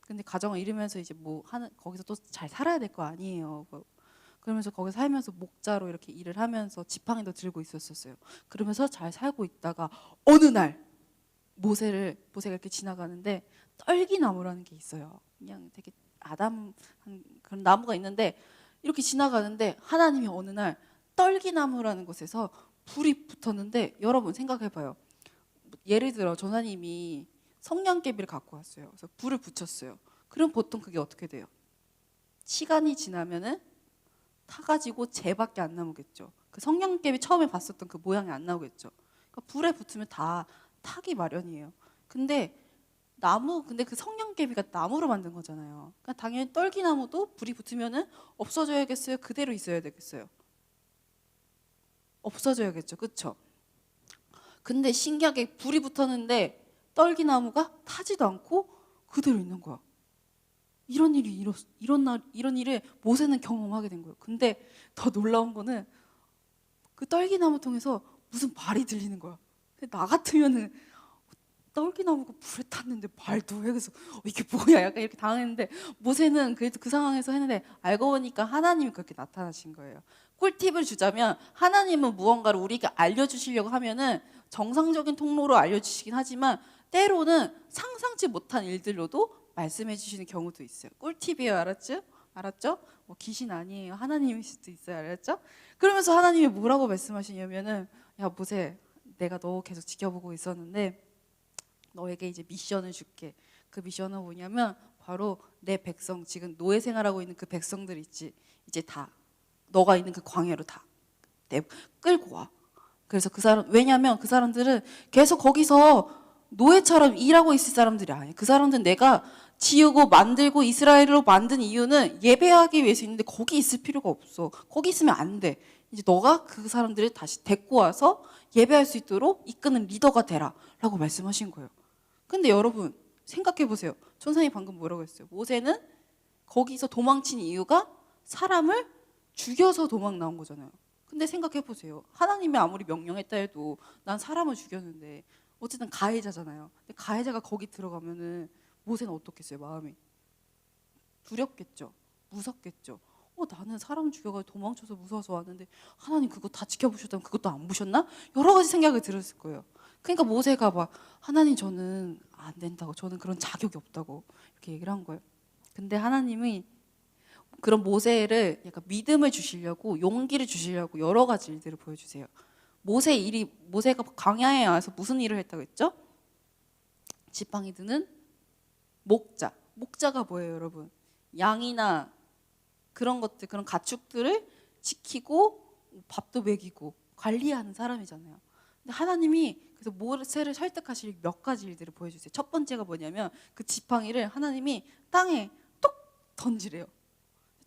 근데 가정을 이루면서 이제 뭐 하는 거기서 또 잘 살아야 될 거 아니에요. 그러면서 거기 살면서 목자로 이렇게 일을 하면서 지팡이도 들고 있었어요. 그러면서 잘 살고 있다가 어느 날 모세가 이렇게 지나가는데 떨기나무라는 게 있어요. 그냥 되게 아담한 그런 나무가 있는데 이렇게 지나가는데 하나님이 어느 날 떨기나무라는 곳에서 불이 붙었는데 여러분 생각해봐요. 예를 들어 전사님이 성냥개비를 갖고 왔어요. 그래서 불을 붙였어요. 그럼 보통 그게 어떻게 돼요? 시간이 지나면은 타가지고 재밖에 안 남겠죠. 그 성냥개비 처음에 봤었던 그 모양이 안 나오겠죠. 그러니까 불에 붙으면 다 타기 마련이에요. 근데 그 성냥개비가 나무로 만든 거잖아요. 그러니까 당연히 떨기나무도 불이 붙으면은 없어져야겠어요? 그대로 있어야 되겠어요? 없어져야겠죠. 그쵸? 근데 신기하게 불이 붙었는데 떨기나무가 타지도 않고 그대로 있는 거야. 이런 일을 모세는 경험하게 된 거예요. 근데 더 놀라운 거는 그 떨기나무 통해서 무슨 발이 들리는 거야. 근데 나 같으면은 떨기나무가 불에 탔는데 말도 해. 그래서 이게 뭐야 약간 이렇게 당했는데 모세는 그래도 그 상황에서 했는데 알고 보니까 하나님이 그렇게 나타나신 거예요. 꿀팁을 주자면 하나님은 무언가를 우리에게 알려주시려고 하면은 정상적인 통로로 알려주시긴 하지만 때로는 상상치 못한 일들로도 말씀해 주시는 경우도 있어요. 꿀팁이에요. 알았죠? 뭐 귀신 아니에요. 하나님일 수도 있어요. 알았죠? 그러면서 하나님이 뭐라고 말씀하시냐면은 야 모세 내가 너 계속 지켜보고 있었는데 너에게 이제 미션을 줄게. 그 미션은 뭐냐면 바로 내 백성 지금 노예 생활하고 있는 그 백성들 있지. 이제 다 너가 있는 그 광야로 다 끌고 와. 그래서 왜냐면 그 사람들은 계속 거기서 노예처럼 일하고 있을 사람들이 아니에요. 그 사람들은 내가 지우고 만들고 이스라엘로 만든 이유는 예배하기 위해서 있는데 거기 있을 필요가 없어. 거기 있으면 안 돼. 이제 너가 그 사람들을 다시 데리고 와서 예배할 수 있도록 이끄는 리더가 되라 라고 말씀하신 거예요. 근데 여러분 생각해 보세요. 천사님 방금 뭐라고 했어요? 모세는 거기서 도망친 이유가 사람을 죽여서 도망 나온 거잖아요. 근데 생각해 보세요. 하나님이 아무리 명령했다 해도 난 사람을 죽였는데 어쨌든 가해자잖아요. 근데 가해자가 거기 들어가면은 모세는 어떻겠어요? 마음이 두렵겠죠. 무섭겠죠. 나는 사람 죽여가지고 도망쳐서 무서워서 왔는데 하나님 그거 다 지켜보셨다면 그것도 안 보셨나? 여러 가지 생각이 들었을 거예요. 그러니까 모세가 막 하나님 저는 안 된다고 저는 그런 자격이 없다고 이렇게 얘기를 한 거예요. 근데 하나님이 그런 모세를 약간 믿음을 주시려고 용기를 주시려고 여러 가지 일들을 보여주세요. 모세가 광야에 와서 무슨 일을 했다고 했죠? 지팡이 드는 목자가 뭐예요, 여러분? 양이나 그런 것들, 그런 가축들을 지키고 밥도 먹이고 관리하는 사람이잖아요. 근데 하나님이 그래서 모세를 설득하실 몇 가지 일들을 보여주세요. 첫 번째가 뭐냐면 그 지팡이를 하나님이 땅에 똑 던지래요.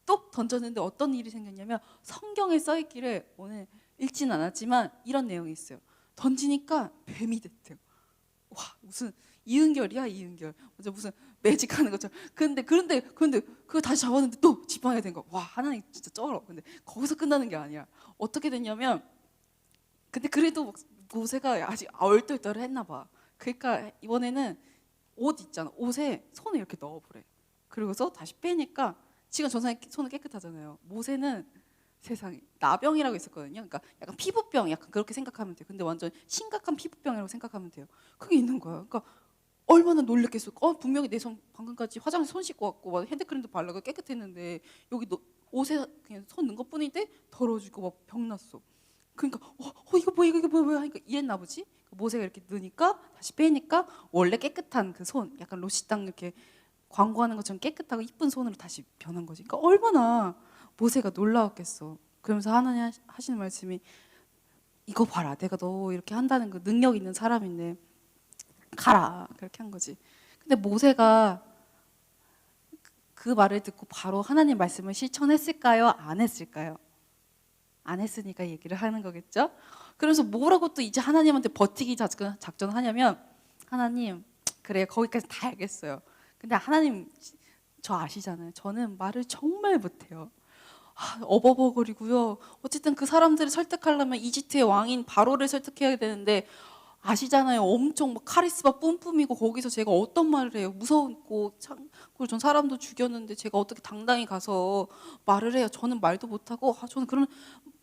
똑 던졌는데 어떤 일이 생겼냐면 성경에 써 있기를 오늘 읽지는 않았지만 이런 내용이 있어요. 던지니까 뱀이 됐대요. 와 무슨 이은결이야 이은결. 무슨 매직하는 것처럼. 그런데 그거 다시 잡았는데 또 지팡이가 된 거. 와 하나님 진짜 쩔어. 근데 거기서 끝나는 게 아니야. 어떻게 됐냐면 근데 그래도 모세가 아직 얼떨떨을 했나 봐. 그러니까 이번에는 옷 있잖아. 옷에 손을 이렇게 넣어보래. 그리고서 다시 빼니까 지금 전사님 손은 깨끗하잖아요. 모세는 세상에 나병이라고 있었거든요. 그러니까 약간 피부병 약간 그렇게 생각하면 돼요. 근데 완전 심각한 피부병이라고 생각하면 돼요. 그게 있는 거예요. 그러니까 얼마나 놀랬겠어. 분명히 내 손 방금까지 화장실 손 씻고 왔고 막 핸드크림도 바르고 깨끗했는데 여기 옷에 그냥 손 넣은 것뿐인데 더러워지고 막 병났어. 그러니까 이거 뭐야 이거 뭐야 하니까 이랬나 보지. 모세가 이렇게 넣으니까 다시 빼니까 원래 깨끗한 그 손 약간 로시땅 이렇게 광고하는 것처럼 깨끗하고 이쁜 손으로 다시 변한 거지. 그러니까 얼마나 모세가 놀라웠겠어. 그러면서 하나님 하시는 말씀이 이거 봐라. 내가 너 이렇게 한다는 그 능력 있는 사람인데 가라. 그렇게 한 거지. 근데 모세가 그 말을 듣고 바로 하나님 말씀을 실천했을까요? 안 했을까요? 안 했으니까 얘기를 하는 거겠죠? 그래서 뭐라고 또 이제 하나님한테 버티기 작전을 하냐면 하나님 그래 거기까지 다 알겠어요. 근데 하나님 저 아시잖아요. 저는 말을 정말 못해요. 어버버거리고요. 어쨌든 그 사람들을 설득하려면 이집트의 왕인 바로를 설득해야 되는데 아시잖아요. 엄청 막 카리스마 뿜뿜이고 거기서 제가 어떤 말을 해요. 무서웠고 그리고 전 사람도 죽였는데 제가 어떻게 당당히 가서 말을 해요. 저는 말도 못하고 저는 그런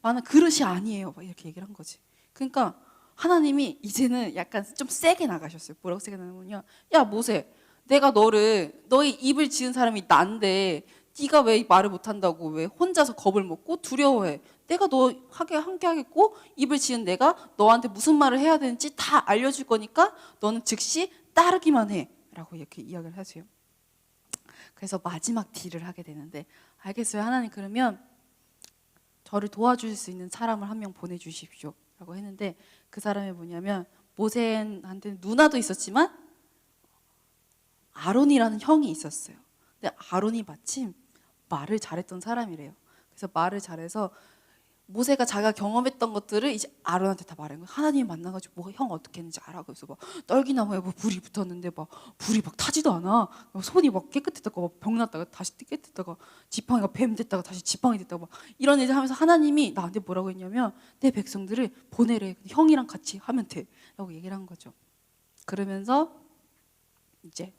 많은 그릇이 아니에요. 막 이렇게 얘기를 한 거지. 그러니까 하나님이 이제는 약간 좀 세게 나가셨어요. 뭐라고 세게 나가냐면요. 야 모세 내가 너의 입을 지은 사람이 난데 네가 왜 말을 못한다고 왜 혼자서 겁을 먹고 두려워해. 내가 너 함께 하겠고 입을 지은 내가 너한테 무슨 말을 해야 되는지 다 알려줄 거니까 너는 즉시 따르기만 해 라고 이렇게 이야기를 하세요. 그래서 마지막 딜을 하게 되는데 알겠어요 하나님 그러면 저를 도와줄 수 있는 사람을 한 명 보내주십시오 라고 했는데 그 사람이 뭐냐면 모세한테는 누나도 있었지만 아론이라는 형이 있었어요. 근데 아론이 마침 말을 잘했던 사람이래요. 그래서 말을 잘해서 모세가 자기가 경험했던 것들을 이제 아론한테 다 말한 거예요. 하나님 만나가지고 뭐 형 어떻게 했는지 알아. 그래서 막 떨기나무에 뭐 불이 붙었는데 막 불이 막 타지도 않아. 손이 막 깨끗했다가 막 병났다가 다시 깨끗했다가 지팡이가 뱀 됐다가 다시 지팡이 됐다가 막 이런 일을 하면서 하나님이 나한테 뭐라고 했냐면 내 백성들을 보내래. 형이랑 같이 하면 돼. 라고 얘기를 한 거죠. 그러면서 이제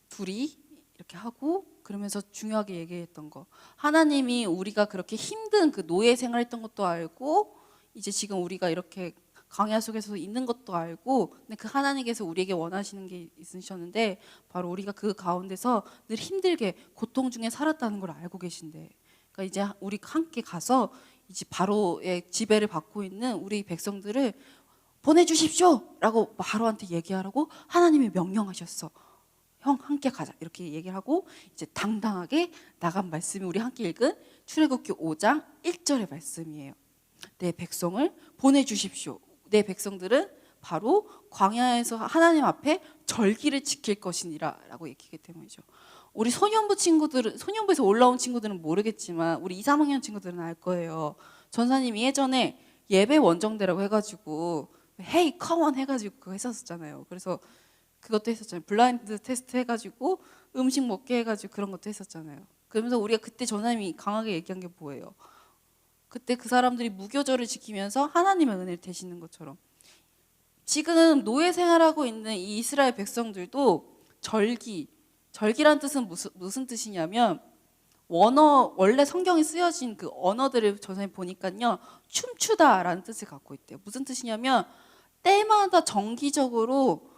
둘이 이렇게 하고 그러면서 중요하게 얘기했던 거 하나님이 우리가 그렇게 힘든 그 노예 생활했던 것도 알고 이제 지금 우리가 이렇게 광야 속에서 있는 것도 알고 근데 그 하나님께서 우리에게 원하시는 게 있으셨는데 바로 우리가 그 가운데서 늘 힘들게 고통 중에 살았다는 걸 알고 계신데 그러니까 이제 우리 함께 가서 이제 바로의 지배를 받고 있는 우리 백성들을 보내주십시오 라고 바로한테 얘기하라고 하나님이 명령하셨어. 형 함께 가자 이렇게 얘기를 하고 이제 당당하게 나간 말씀이 우리 함께 읽은 출애굽기 5장 1절의 말씀이에요. 내 백성을 보내주십시오. 내 백성들은 바로 광야에서 하나님 앞에 절기를 지킬 것이니라 라고 얘기하기 때문이죠. 우리 소년부에서 올라온 친구들은 모르겠지만 우리 2, 3학년 친구들은 알 거예요. 전사님이 예전에 예배 원정대라고 해가지고 헤이 컴온 해가지고 그거 했었잖아요. 그래서 그것도 했었잖아요. 블라인드 테스트 해가지고 음식 먹게 해가지고 그런 것도 했었잖아요. 그러면서 우리가 그때 전사님이 강하게 얘기한 게 뭐예요? 그때 그 사람들이 무교절을 지키면서 하나님의 은혜를 되시는 것처럼 지금 노예 생활하고 있는 이 이스라엘 백성들도 절기란 뜻은 무슨 뜻이냐면 원래 성경에 쓰여진 그 언어들을 전사님 보니까요 춤추다라는 뜻을 갖고 있대요. 무슨 뜻이냐면 때마다 정기적으로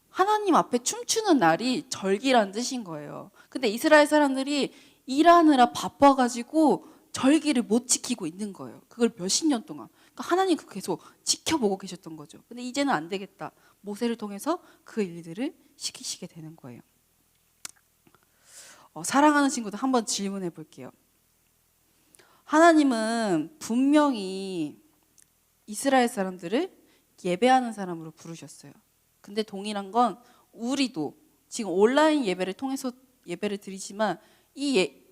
하나님 앞에 춤추는 날이 절기란 뜻인 거예요. 근데 이스라엘 사람들이 일하느라 바빠가지고 절기를 못 지키고 있는 거예요. 그걸 몇십 년 동안. 그러니까 하나님 그거 계속 지켜보고 계셨던 거죠. 근데 이제는 안 되겠다. 모세를 통해서 그 일들을 시키시게 되는 거예요. 사랑하는 친구들 한번 질문해 볼게요. 하나님은 분명히 이스라엘 사람들을 예배하는 사람으로 부르셨어요. 근데 동일한 건 우리도 지금 온라인 예배를 통해서 예배를 드리지만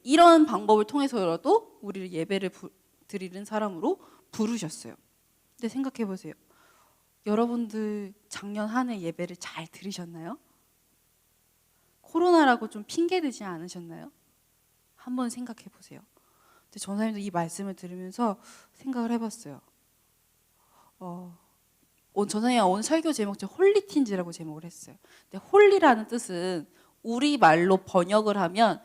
이런 방법을 통해서라도 우리를 예배를 드리는 사람으로 부르셨어요. 근데 생각해 보세요. 여러분들 작년 한 해 예배를 잘 들으셨나요? 코로나라고 좀 핑계대지 않으셨나요? 한번 생각해 보세요. 근데 전사님도 이 말씀을 들으면서 생각을 해봤어요. 전사님 오늘 설교 제목 홀리틴즈라고 제목을 했어요. 근데 홀리라는 뜻은 우리 말로 번역을 하면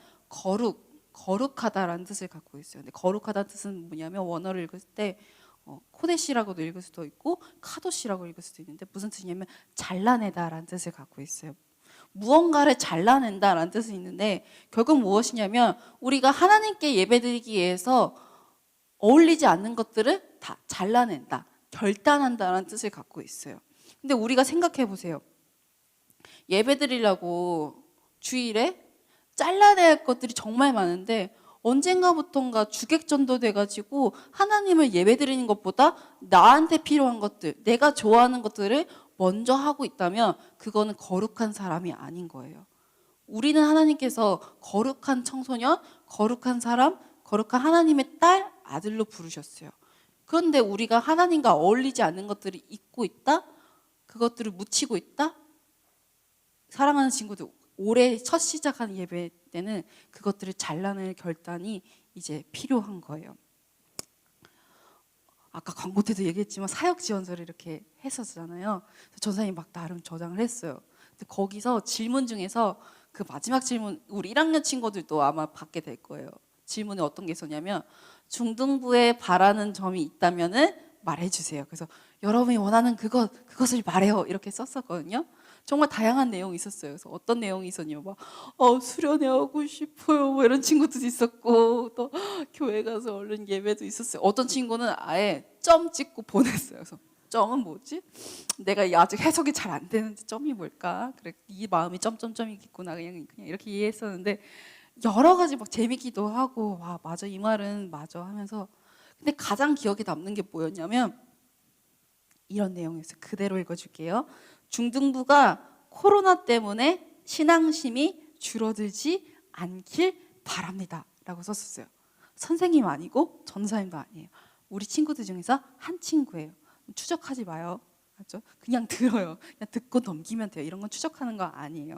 거룩하다라는 뜻을 갖고 있어요. 근데 거룩하다는 뜻은 뭐냐면 원어를 읽을 때 코데시라고도 읽을 수도 있고 카도시라고 읽을 수도 있는데 무슨 뜻이냐면 잘라내다라는 뜻을 갖고 있어요. 무언가를 잘라낸다라는 뜻이 있는데 결국 무엇이냐면 우리가 하나님께 예배드리기 위해서 어울리지 않는 것들을 다 잘라낸다, 결단한다라는 뜻을 갖고 있어요. 근데 우리가 생각해 보세요. 예배드리려고 주일에 잘라내야 할 것들이 정말 많은데 언젠가부턴가 주객전도 돼가지고 하나님을 예배드리는 것보다 나한테 필요한 것들, 내가 좋아하는 것들을 먼저 하고 있다면 그거는 거룩한 사람이 아닌 거예요. 우리는 하나님께서 거룩한 청소년, 거룩한 사람, 거룩한 하나님의 딸, 아들로 부르셨어요. 그런데 우리가 하나님과 어울리지 않는 것들을 잊고 있다? 그것들을 묻히고 있다? 사랑하는 친구들, 올해 첫 시작하는 예배 때는 그것들을 잘라낼 결단이 이제 필요한 거예요. 아까 광고 때도 얘기했지만 사역 지원서를 이렇게 했었잖아요. 전사님이 막 나름 저장을 했어요. 근데 거기서 질문 중에서 그 마지막 질문, 우리 1학년 친구들도 아마 받게 될 거예요. 질문에 어떤 게 있었냐면 중등부에 바라는 점이 있다면은 말해주세요. 그래서 여러분이 원하는 그것을 말해요. 이렇게 썼었거든요. 정말 다양한 내용이 있었어요. 그래서 어떤 내용이 있었냐면 막 수련회 하고 싶어요. 뭐 이런 친구도 있었고 또 교회 가서 얼른 예배도 있었어요. 어떤 친구는 아예 점 찍고 보냈어요. 그래서 점은 뭐지? 내가 아직 해석이 잘 안 되는데 점이 뭘까? 그래 이 마음이 점점점이겠구나 그냥 이렇게 이해했었는데 여러 가지 막 재밌기도 하고 와 맞아 이 말은 맞아 하면서 근데 가장 기억에 남는 게 뭐였냐면 이런 내용이었어요. 그대로 읽어줄게요. 중등부가 코로나 때문에 신앙심이 줄어들지 않길 바랍니다 라고 썼었어요. 선생님 아니고 전사님도 아니에요. 우리 친구들 중에서 한 친구예요. 추적하지 마요. 맞죠? 그냥 들어요. 그냥 듣고 넘기면 돼요. 이런 건 추적하는 거 아니에요.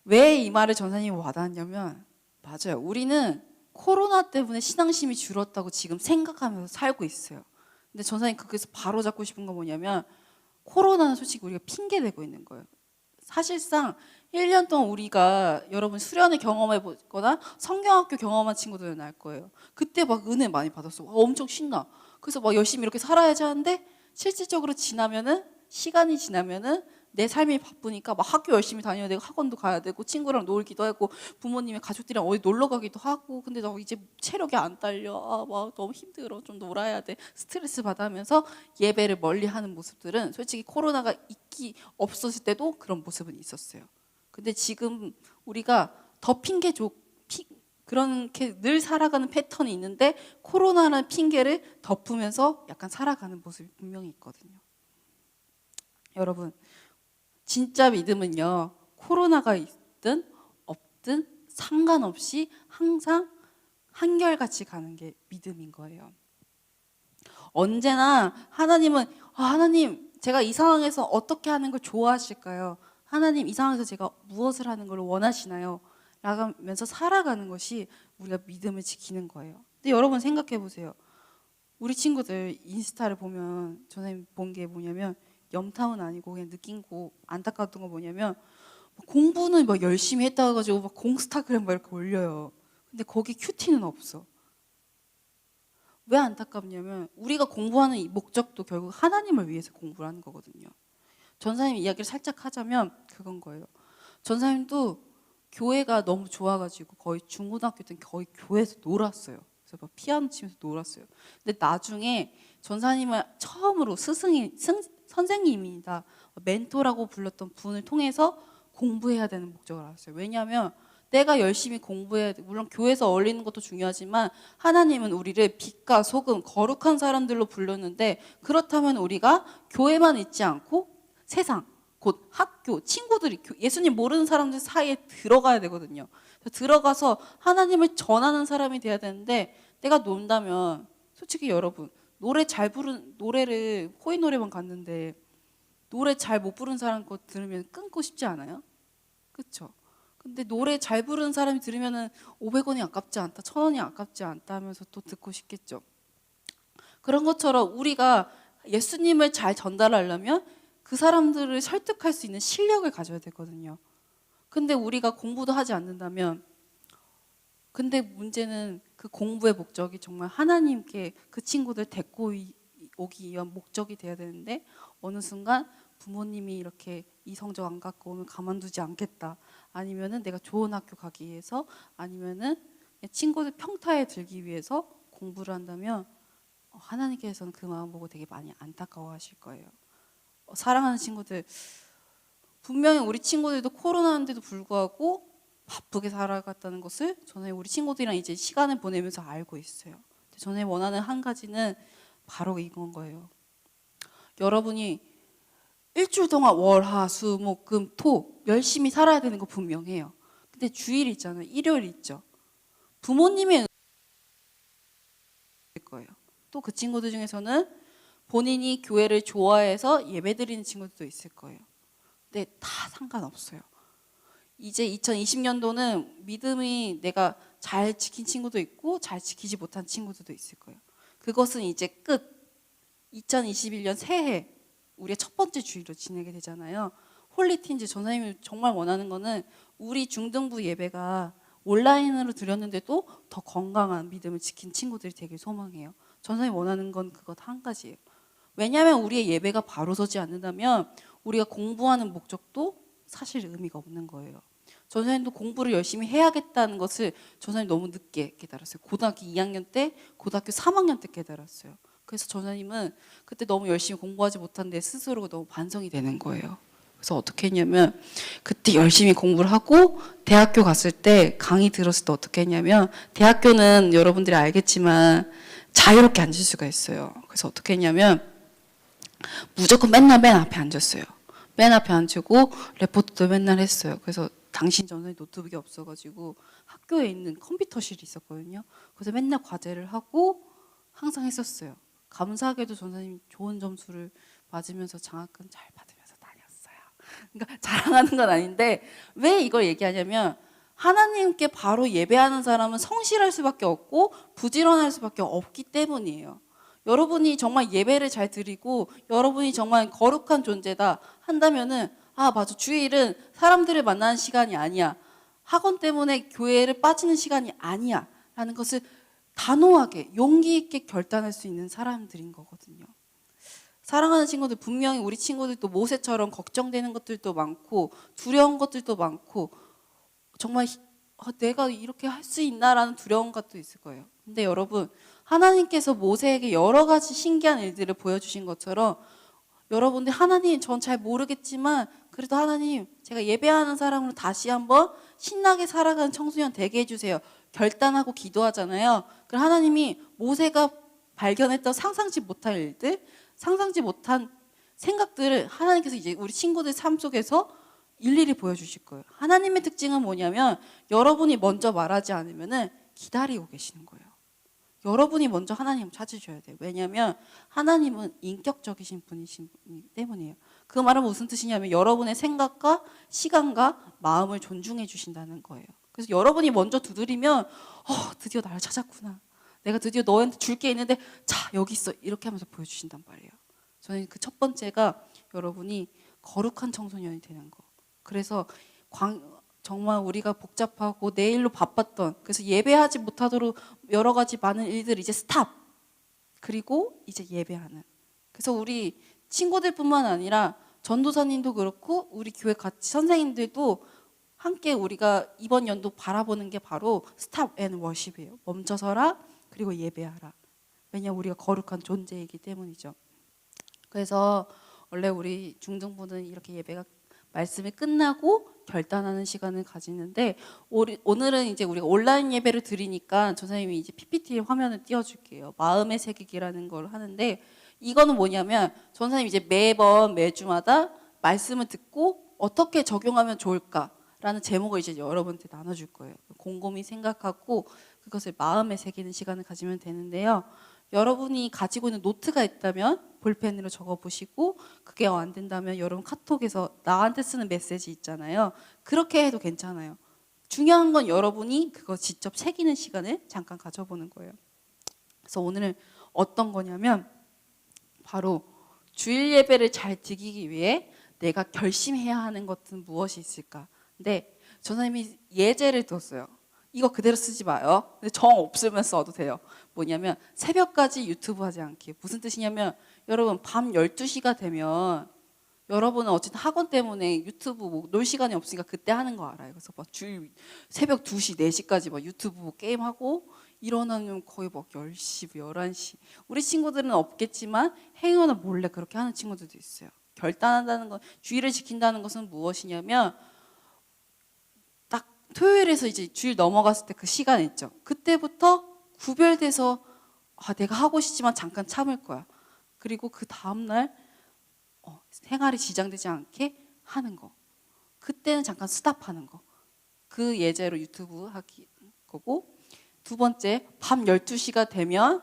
왜 이 말을 전사님이 와닿았냐면 맞아요. 우리는 코로나 때문에 신앙심이 줄었다고 지금 생각하면서 살고 있어요. 근데 전사님 거기서 바로 잡고 싶은 건 뭐냐면 코로나는 솔직히 우리가 핑계대고 있는 거예요. 사실상 1년 동안 우리가 여러분 수련회 경험해보거나 성경학교 경험한 친구들은 알 거예요. 그때 막 은혜 많이 받았어. 엄청 신나. 그래서 막 열심히 이렇게 살아야지 하는데 실질적으로 시간이 지나면은 내 삶이 바쁘니까 막 학교 열심히 다녀야 되고 학원도 가야 되고 친구랑 놀기도 하고 부모님의 가족들이랑 어디 놀러 가기도 하고 근데 나 이제 체력이 안 딸려 막 너무 힘들어 좀 놀아야 돼 스트레스 받으면서 예배를 멀리하는 모습들은 솔직히 코로나가 없었을 때도 그런 모습은 있었어요. 근데 지금 우리가 더 그렇게 늘 살아가는 패턴이 있는데 코로나라는 핑계를 덮으면서 약간 살아가는 모습이 분명히 있거든요. 여러분 진짜 믿음은요 코로나가 있든 없든 상관없이 항상 한결같이 가는 게 믿음인 거예요. 언제나 하나님은 하나님 제가 이 상황에서 어떻게 하는 걸 좋아하실까요? 하나님 이 상황에서 제가 무엇을 하는 걸 원하시나요? 라면서 살아가는 것이 우리가 믿음을 지키는 거예요. 근데 여러분 생각해 보세요. 우리 친구들 인스타를 보면 전에 본 게 뭐냐면 염탐은 아니고 그냥 느낀 거 안타까웠던 거 뭐냐면 공부는 막 열심히 했다 가지고 막 공스타그램 막 이렇게 올려요. 근데 거기 큐티는 없어. 왜 안타깝냐면 우리가 공부하는 이 목적도 결국 하나님을 위해서 공부를 하는 거거든요. 전사님 이야기를 살짝 하자면 그건 거예요. 전사님도 교회가 너무 좋아가지고 거의 중고등학교 때는 거의 교회에서 놀았어요. 그래서 막 피아노 치면서 놀았어요. 근데 나중에 전사님을 처음으로 선생님이다 멘토라고 불렀던 분을 통해서 공부해야 되는 목적을 알았어요. 왜냐하면 내가 열심히 공부해야 돼. 물론 교회에서 어울리는 것도 중요하지만 하나님은 우리를 빛과 소금 거룩한 사람들로 불렀는데 그렇다면 우리가 교회만 있지 않고 세상 곧 학교 친구들이 예수님 모르는 사람들 사이에 들어가야 되거든요. 들어가서 하나님을 전하는 사람이 돼야 되는데 내가 논다면 솔직히 여러분 노래를 호의 노래방 갔는데 노래 잘 못 부르는 사람 거 들으면 끊고 싶지 않아요? 그렇죠? 근데 노래 잘 부르는 사람이 들으면은 500원이 아깝지 않다, 1000원이 아깝지 않다 하면서 또 듣고 싶겠죠. 그런 것처럼 우리가 예수님을 잘 전달하려면 그 사람들을 설득할 수 있는 실력을 가져야 되거든요. 근데 우리가 공부도 하지 않는다면, 근데 문제는 그 공부의 목적이 정말 하나님께 그 친구들 데리고 오기 위한 목적이 돼야 되는데, 어느 순간 부모님이 이렇게 이 성적 안 갖고 오면 가만두지 않겠다, 아니면은 내가 좋은 학교 가기 위해서, 아니면은 친구들 평타에 들기 위해서 공부를 한다면 하나님께서는 그 마음 보고 되게 많이 안타까워하실 거예요. 사랑하는 친구들, 분명히 우리 친구들도 코로나인데도 불구하고 바쁘게 살아갔다는 것을 저는 우리 친구들이랑 이제 시간을 보내면서 알고 있어요. 저는 원하는 한 가지는 바로 이건 거예요. 여러분이 일주일 동안 월, 화, 수, 목, 금, 토 열심히 살아야 되는 거 분명해요. 근데 주일 있잖아요. 일요일 있죠. 부모님의 거예요. 또 그 친구들 중에서는 본인이 교회를 좋아해서 예배드리는 친구들도 있을 거예요. 근데 다 상관없어요. 이제 2020년도는 믿음이 내가 잘 지킨 친구도 있고 잘 지키지 못한 친구들도 있을 거예요. 그것은 이제 끝. 2021년 새해 우리의 첫 번째 주일로 지내게 되잖아요. 홀리틴즈 전사님이 정말 원하는 거는 우리 중등부 예배가 온라인으로 드렸는데도 더 건강한 믿음을 지킨 친구들이 되길 소망해요. 전사님이 원하는 건 그것 한 가지예요. 왜냐하면 우리의 예배가 바로 서지 않는다면 우리가 공부하는 목적도 사실 의미가 없는 거예요. 전사님도 공부를 열심히 해야겠다는 것을 전사님 너무 늦게 깨달았어요. 고등학교 2학년 때, 고등학교 3학년 때 깨달았어요. 그래서 전사님은 그때 너무 열심히 공부하지 못한 내 스스로가 너무 반성이 되는 거예요. 그래서 어떻게 했냐면 그때 열심히 공부를 하고 대학교 갔을 때 강의 들었을 때 어떻게 했냐면, 대학교는 여러분들이 알겠지만 자유롭게 앉을 수가 있어요. 그래서 어떻게 했냐면 무조건 맨날 맨 앞에 앉았어요. 맨 앞에 앉고 레포트도 맨날 했어요. 그래서 당신 전에 노트북이 없어가지고 학교에 있는 컴퓨터실이 있었거든요. 그래서 맨날 과제를 하고 항상 했었어요. 감사하게도 전사님 좋은 점수를 맞으면서 장학금 잘 받으면서 다녔어요. 그러니까 자랑하는 건 아닌데 왜 이걸 얘기하냐면, 하나님께 바로 예배하는 사람은 성실할 수밖에 없고 부지런할 수밖에 없기 때문이에요. 여러분이 정말 예배를 잘 드리고 여러분이 정말 거룩한 존재다 한다면은, 아 맞아, 주일은 사람들을 만나는 시간이 아니야, 학원 때문에 교회를 빠지는 시간이 아니야 라는 것을 단호하게 용기 있게 결단할 수 있는 사람들인 거거든요. 사랑하는 친구들, 분명히 우리 친구들도 모세처럼 걱정되는 것들도 많고 두려운 것들도 많고 정말 내가 이렇게 할 수 있나라는 두려운 것도 있을 거예요. 근데 여러분, 하나님께서 모세에게 여러 가지 신기한 일들을 보여주신 것처럼 여러분들, 하나님 전 잘 모르겠지만 그래도 하나님 제가 예배하는 사람으로 다시 한번 신나게 살아가는 청소년 되게 해주세요. 결단하고 기도하잖아요. 그럼 하나님이 모세가 발견했던 상상치 못한 일들, 상상치 못한 생각들을 하나님께서 이제 우리 친구들 삶 속에서 일일이 보여주실 거예요. 하나님의 특징은 뭐냐면 여러분이 먼저 말하지 않으면 기다리고 계시는 거예요. 여러분이 먼저 하나님을 찾으셔야 돼요. 왜냐하면 하나님은 인격적이신 분이기 때문이에요. 그 말은 무슨 뜻이냐면 여러분의 생각과 시간과 마음을 존중해 주신다는 거예요. 그래서 여러분이 먼저 두드리면 드디어 나를 찾았구나, 내가 드디어 너한테 줄 게 있는데 자 여기 있어, 이렇게 하면서 보여주신단 말이에요. 저는 그 첫 번째가 여러분이 거룩한 청소년이 되는 거. 그래서 정말 우리가 복잡하고 내일로 바빴던, 그래서 예배하지 못하도록 여러 가지 많은 일들 이제 스탑, 그리고 이제 예배하는. 그래서 우리 친구들뿐만 아니라 전도사님도 그렇고 우리 교회 같이 선생님들도 함께 우리가 이번 연도 바라보는 게 바로 스탑 앤 워십이에요. 멈춰서라, 그리고 예배하라. 왜냐, 우리가 거룩한 존재이기 때문이죠. 그래서 원래 우리 중등부는 이렇게 예배가 말씀이 끝나고 결단하는 시간을 가지는데, 오늘은 이제 우리가 온라인 예배를 드리니까 전사님이 이제 PPT 화면을 띄워줄게요. 마음의 새기기라는 걸 하는데, 이거는 뭐냐면 전사님이 이제 매주마다 말씀을 듣고 어떻게 적용하면 좋을까라는 제목을 이제 여러분한테 나눠줄 거예요. 곰곰이 생각하고 그것을 마음에 새기는 시간을 가지면 되는데요. 여러분이 가지고 있는 노트가 있다면 볼펜으로 적어보시고, 그게 안 된다면 여러분 카톡에서 나한테 쓰는 메시지 있잖아요. 그렇게 해도 괜찮아요. 중요한 건 여러분이 그거 직접 새기는 시간을 잠깐 가져보는 거예요. 그래서 오늘은 어떤 거냐면 바로 주일 예배를 잘 드리기 위해 내가 결심해야 하는 것은 무엇이 있을까. 근데 전사님이 예제를 뒀어요. 이거 그대로 쓰지 마요. 근데 정 없으면 써도 돼요. 뭐냐면 새벽까지 유튜브 하지 않기. 무슨 뜻이냐면 여러분 밤 12시가 되면 여러분은 어쨌든 학원 때문에 유튜브 뭐 놀 시간이 없으니까 그때 하는 거 알아요. 그래서 막 주일 새벽 2시, 4시까지 막 유튜브 뭐 게임하고 일어나면 거의 막 10시, 11시. 우리 친구들은 없겠지만 행여나 몰래 그렇게 하는 친구들도 있어요. 결단한다는 건, 주의를 지킨다는 것은 무엇이냐면 딱 토요일에서 이제 주일 넘어갔을 때 그 시간 있죠. 그때부터 구별돼서 내가 하고 싶지만 잠깐 참을 거야. 그리고 그 다음날 생활이 지장되지 않게 하는 거. 그때는 잠깐 스탑하는 거. 그 예제로 유튜브 하기 거고, 두 번째, 밤 12시가 되면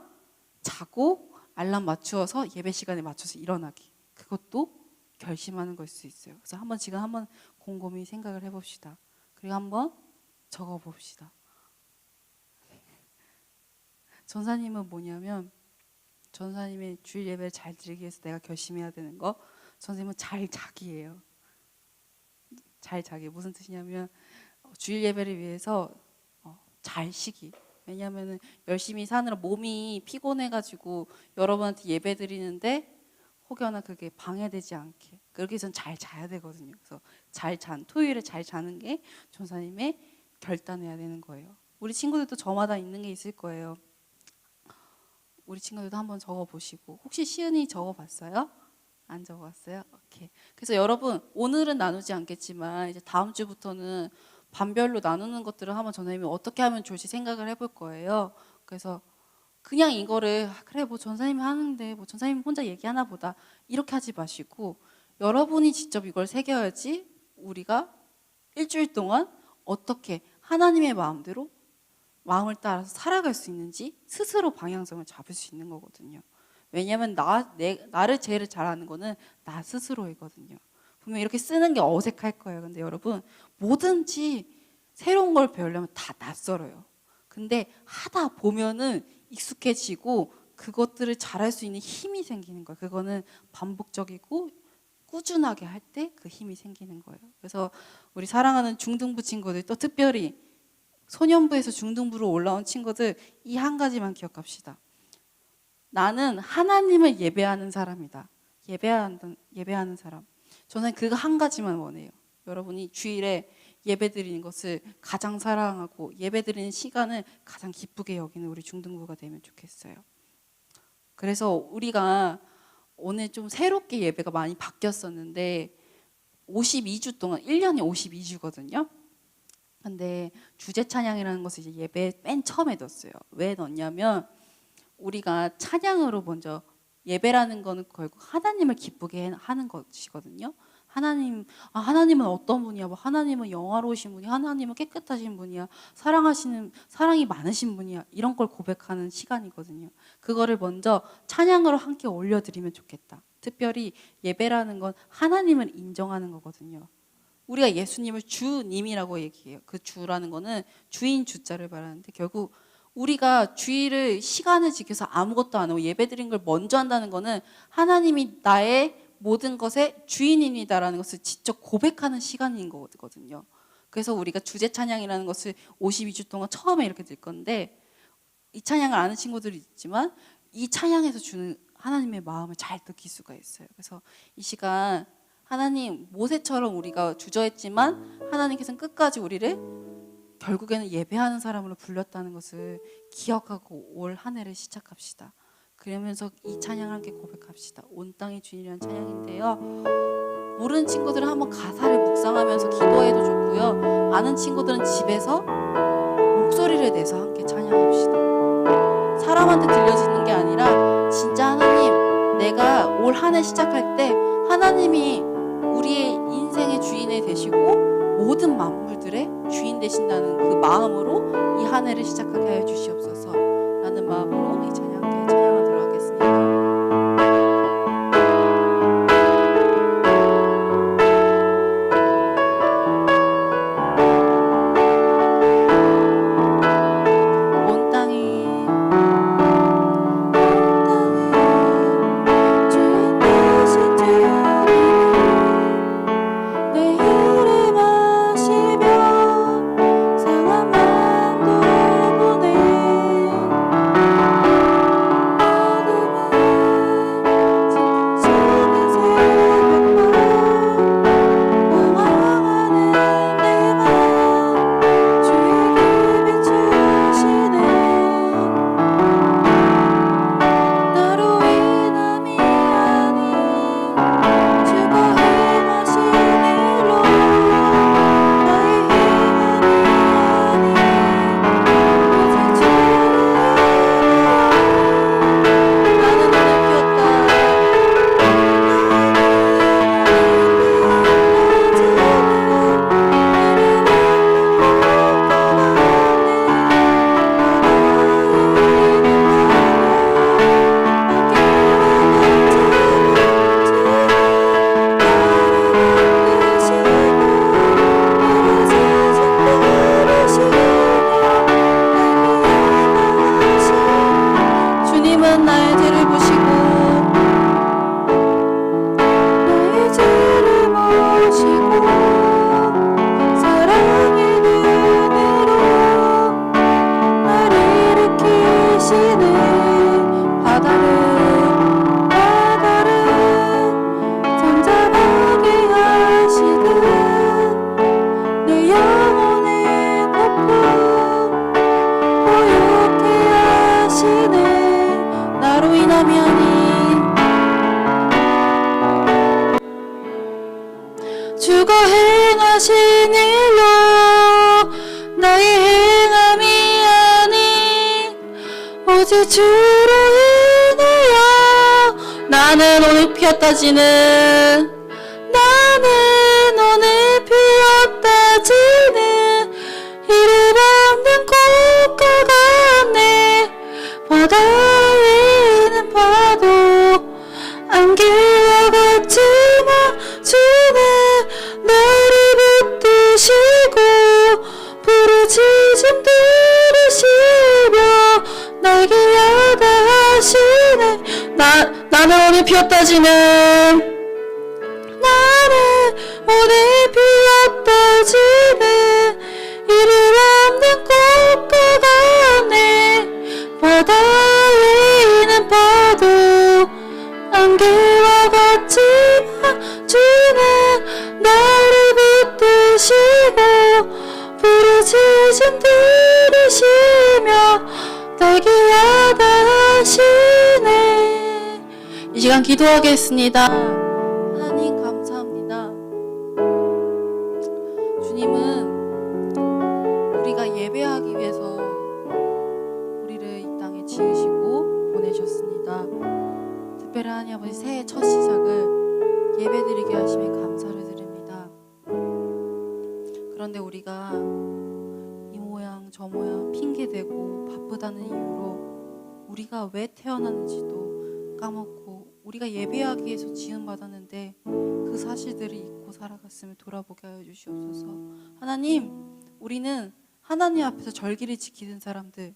자고 알람 맞추어서 예배 시간에 맞춰서 일어나기. 그것도 결심하는 걸 수 있어요. 그래서 지금 한번 곰곰이 생각을 해봅시다. 그리고 한번 적어봅시다. 전사님은 뭐냐면, 전사님의 주일 예배를 잘 드리기 위해서 내가 결심해야 되는 거, 선생님은 잘 자기예요. 잘 자기. 무슨 뜻이냐면 주일 예배를 위해서 잘 쉬기. 왜냐하면 열심히 사느라 몸이 피곤해가지고 여러분한테 예배 드리는데 혹여나 그게 방해되지 않게 그렇게 해서 잘 자야 되거든요. 그래서 토요일에 잘 자는 게 전사님의 결단해야 되는 거예요. 우리 친구들도 저마다 있는 게 있을 거예요. 우리 친구들도 한번 적어보시고, 혹시 시은이 적어봤어요? 안 적어봤어요? 오케이. 그래서 여러분 오늘은 나누지 않겠지만 이제 다음 주부터는 반별로 나누는 것들을 한번 전사님이 어떻게 하면 좋을지 생각을 해볼 거예요. 그래서 그냥 이거를 그래 뭐 전사님이 하는데 뭐 전사님이 혼자 얘기하나 보다 이렇게 하지 마시고, 여러분이 직접 이걸 새겨야지 우리가 일주일 동안 어떻게 하나님의 마음대로 마음을 따라서 살아갈 수 있는지 스스로 방향성을 잡을 수 있는 거거든요. 왜냐하면 나를 제일 잘 아는 거는 나 스스로이거든요. 분명 이렇게 쓰는 게 어색할 거예요. 근데 여러분 뭐든지 새로운 걸 배우려면 다 낯설어요. 근데 하다 보면은 익숙해지고 그것들을 잘할 수 있는 힘이 생기는 거예요. 그거는 반복적이고 꾸준하게 할 때 그 힘이 생기는 거예요. 그래서 우리 사랑하는 중등부 친구들, 또 특별히 소년부에서 중등부로 올라온 친구들, 이 한 가지만 기억합시다. 나는 하나님을 예배하는 사람이다. 예배하는 사람. 저는 그거 한 가지만 원해요. 여러분이 주일에 예배 드리는 것을 가장 사랑하고 예배 드리는 시간을 가장 기쁘게 여기는 우리 중등부가 되면 좋겠어요. 그래서 우리가 오늘 좀 새롭게 예배가 많이 바뀌었었는데 52주 동안 1년에 52주거든요. 근데 주제 찬양이라는 것을 이제 예배 맨 처음에 넣었어요. 왜 넣었냐면 우리가 찬양으로 먼저, 예배라는 거는 결국 하나님을 기쁘게 하는 것이거든요. 하나님은 어떤 분이야? 뭐 하나님은 영화로우신 분이야. 하나님은 깨끗하신 분이야. 사랑이 많으신 분이야. 이런 걸 고백하는 시간이거든요. 그거를 먼저 찬양으로 함께 올려드리면 좋겠다. 특별히 예배라는 건 하나님을 인정하는 거거든요. 우리가 예수님을 주님이라고 얘기해요. 그 주라는 거는 주인 주자를 말하는데, 결국 우리가 주일을 시간을 지켜서 아무것도 안 하고 예배드린 걸 먼저 한다는 거는 하나님이 나의 모든 것의 주인입니다라는 것을 직접 고백하는 시간인 거거든요. 그래서 우리가 주제 찬양이라는 것을 52주 동안 처음에 이렇게 들 건데, 이 찬양을 아는 친구들이 있지만 이 찬양에서 주는 하나님의 마음을 잘 느낄 수가 있어요. 그래서 이 시간 하나님, 모세처럼 우리가 주저했지만 하나님께서는 끝까지 우리를 결국에는 예배하는 사람으로 불렸다는 것을 기억하고 올 한 해를 시작합시다. 그러면서 이 찬양을 함께 고백합시다. 온 땅의 주인이라는 찬양인데요. 모르는 친구들은 한번 가사를 묵상하면서 기도해도 좋고요. 아는 친구들은 집에서 목소리를 내서 함께 찬양합시다. 사람한테 들려지는 게 아니라 진짜 하나님, 내가 올 한 해 시작할 때 하나님이 우리의 인생의 주인이 되시고 모든 만물들의 주인 되신다는 그 마음으로 이 한 해를 시작하게 하여 주시옵소서 라는 마음으로 이 찬양 함께 찬양하도록 하겠습니다. 온 땅이 주인 되신 주님 내 이름 하시며 주가 행하신 일로 나의 행함이 아닌 오직 주로 인하여 나는 오늘 피었다지는 나는 오늘 피었다지는 이름 없는 꽃과 같네 바다에는 파도 안개와 같지만 주는 나를 붙드시고 부르짖음 들으시며 나에게 야단하시네 나는 오늘 피었다지는 나는 오늘 피었다지는 이름 없는 꽃과 같네 바다에 있는 파도 안개와 같지만 주는 나를 붙드시고 부르짖음 들으시며 나에게 야단하시네. 이 시간 기도하겠습니다. 하나님 감사합니다. 주님은 우리가 예배하기 위해서 우리를 이 땅에 지으시고 보내셨습니다. 특별히 하나님 아버지 새해 첫 시작을 예배드리게 하심에 감사를 드립니다. 그런데 우리가 이 모양 저 모양 핑계대고 바쁘다는 이유로 우리가 왜 태어났는지도 까먹고 우리가 예배하기 위해서 지음받았는데 그 사실들을 잊고 살아갔음을 돌아보게 하여 주시옵소서. 하나님, 우리는 하나님 앞에서 절기를 지키는 사람들,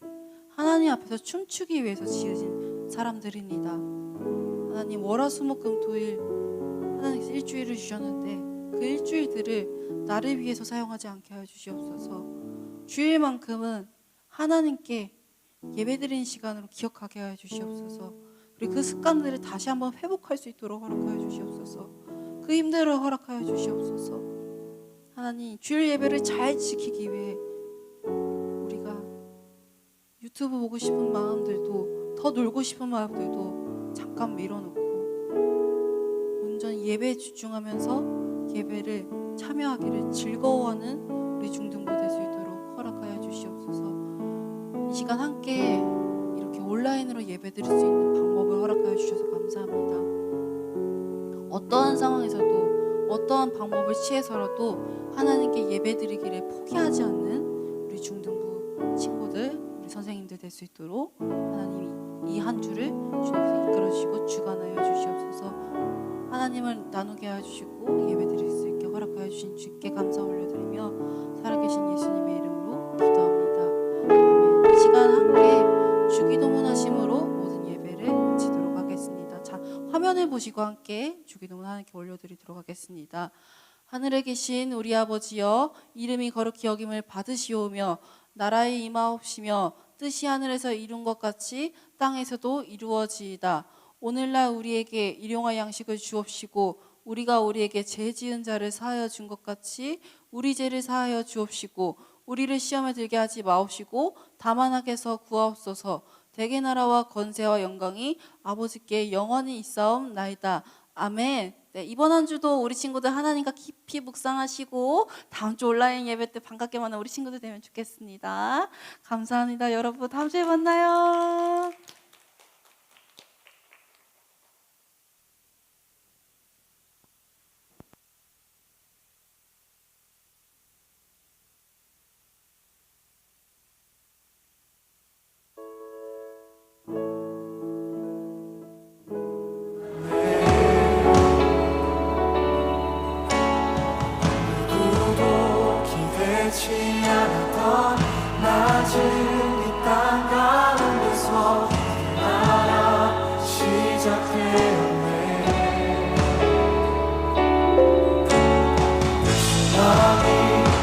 하나님 앞에서 춤추기 위해서 지으신 사람들입니다. 하나님, 월화수목금토일 하나님께서 일주일을 주셨는데 그 일주일들을 나를 위해서 사용하지 않게 하여 주시옵소서. 주일만큼은 하나님께 예배드리는 시간으로 기억하게 하여 주시옵소서. 그리고 그 습관들을 다시 한번 회복할 수 있도록 허락하여 주시옵소서. 그 힘들을 허락하여 주시옵소서. 하나님, 주일 예배를 잘 지키기 위해 우리가 유튜브 보고 싶은 마음들도, 더 놀고 싶은 마음들도 잠깐 밀어놓고 온전히 예배에 집중하면서 예배를 참여하기를 즐거워하는 우리 중등부 될 수 있도록 허락하여 주시옵소서. 이 시간 함께 이렇게 온라인으로 예배드릴 수 있는 방법을 허락하여 주셔서 감사합니다. 어떠한 상황에서도 어떠한 방법을 취해서라도 하나님께 예배드리기를 포기하지 않는 우리 중등부 친구들, 우리 선생님들 될 수 있도록 하나님이 이 한 주를 주님께서 이끌어주시고 주관하여 주시옵소서. 하나님을 나누게 하여 주시고 예배드릴 수 있게 허락하여 주신 주께 감사 올려드리며 살아계신 예수님의 이름으로 기도합니다. 아멘. 이 시간 함께 주기도문 하심으로 모든 예배를 마치도록 하겠습니다. 자, 화면을 보시고 함께 주기도문 하나님께 올려드리도록 하겠습니다. 하늘에 계신 우리 아버지여, 이름이 거룩히 여김을 받으시오며 나라에 임하옵시며 뜻이 하늘에서 이룬 것 같이 땅에서도 이루어지이다. 오늘날 우리에게 일용할 양식을 주옵시고 우리가 우리에게 죄 지은 자를 사하여 준 것 같이 우리 죄를 사하여 주옵시고 우리를 시험에 들게 하지 마옵시고 다만 악에서 구하옵소서. 대개 나라와 권세와 영광이 아버지께 영원히 있사옵나이다. 아멘. 네, 이번 한 주도 우리 친구들 하나님과 깊이 묵상하시고 다음 주 온라인 예배 때 반갑게 만난 우리 친구들 되면 좋겠습니다. 감사합니다. 여러분, 다음 주에 만나요. 누구도 기대치 않았던 낮은 이 땅 가운데서 나라 시작되었네. 희망이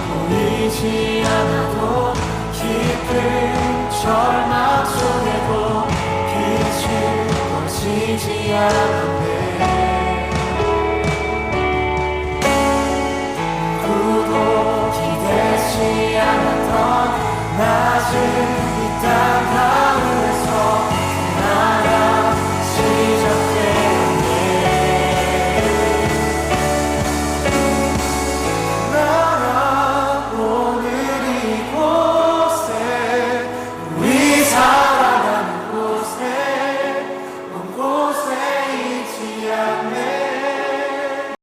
보이지 않아도 깊은 절망 속에도 빛이 꺼지지 않았네. 누구도 기대치 않았던 낮은 이 땅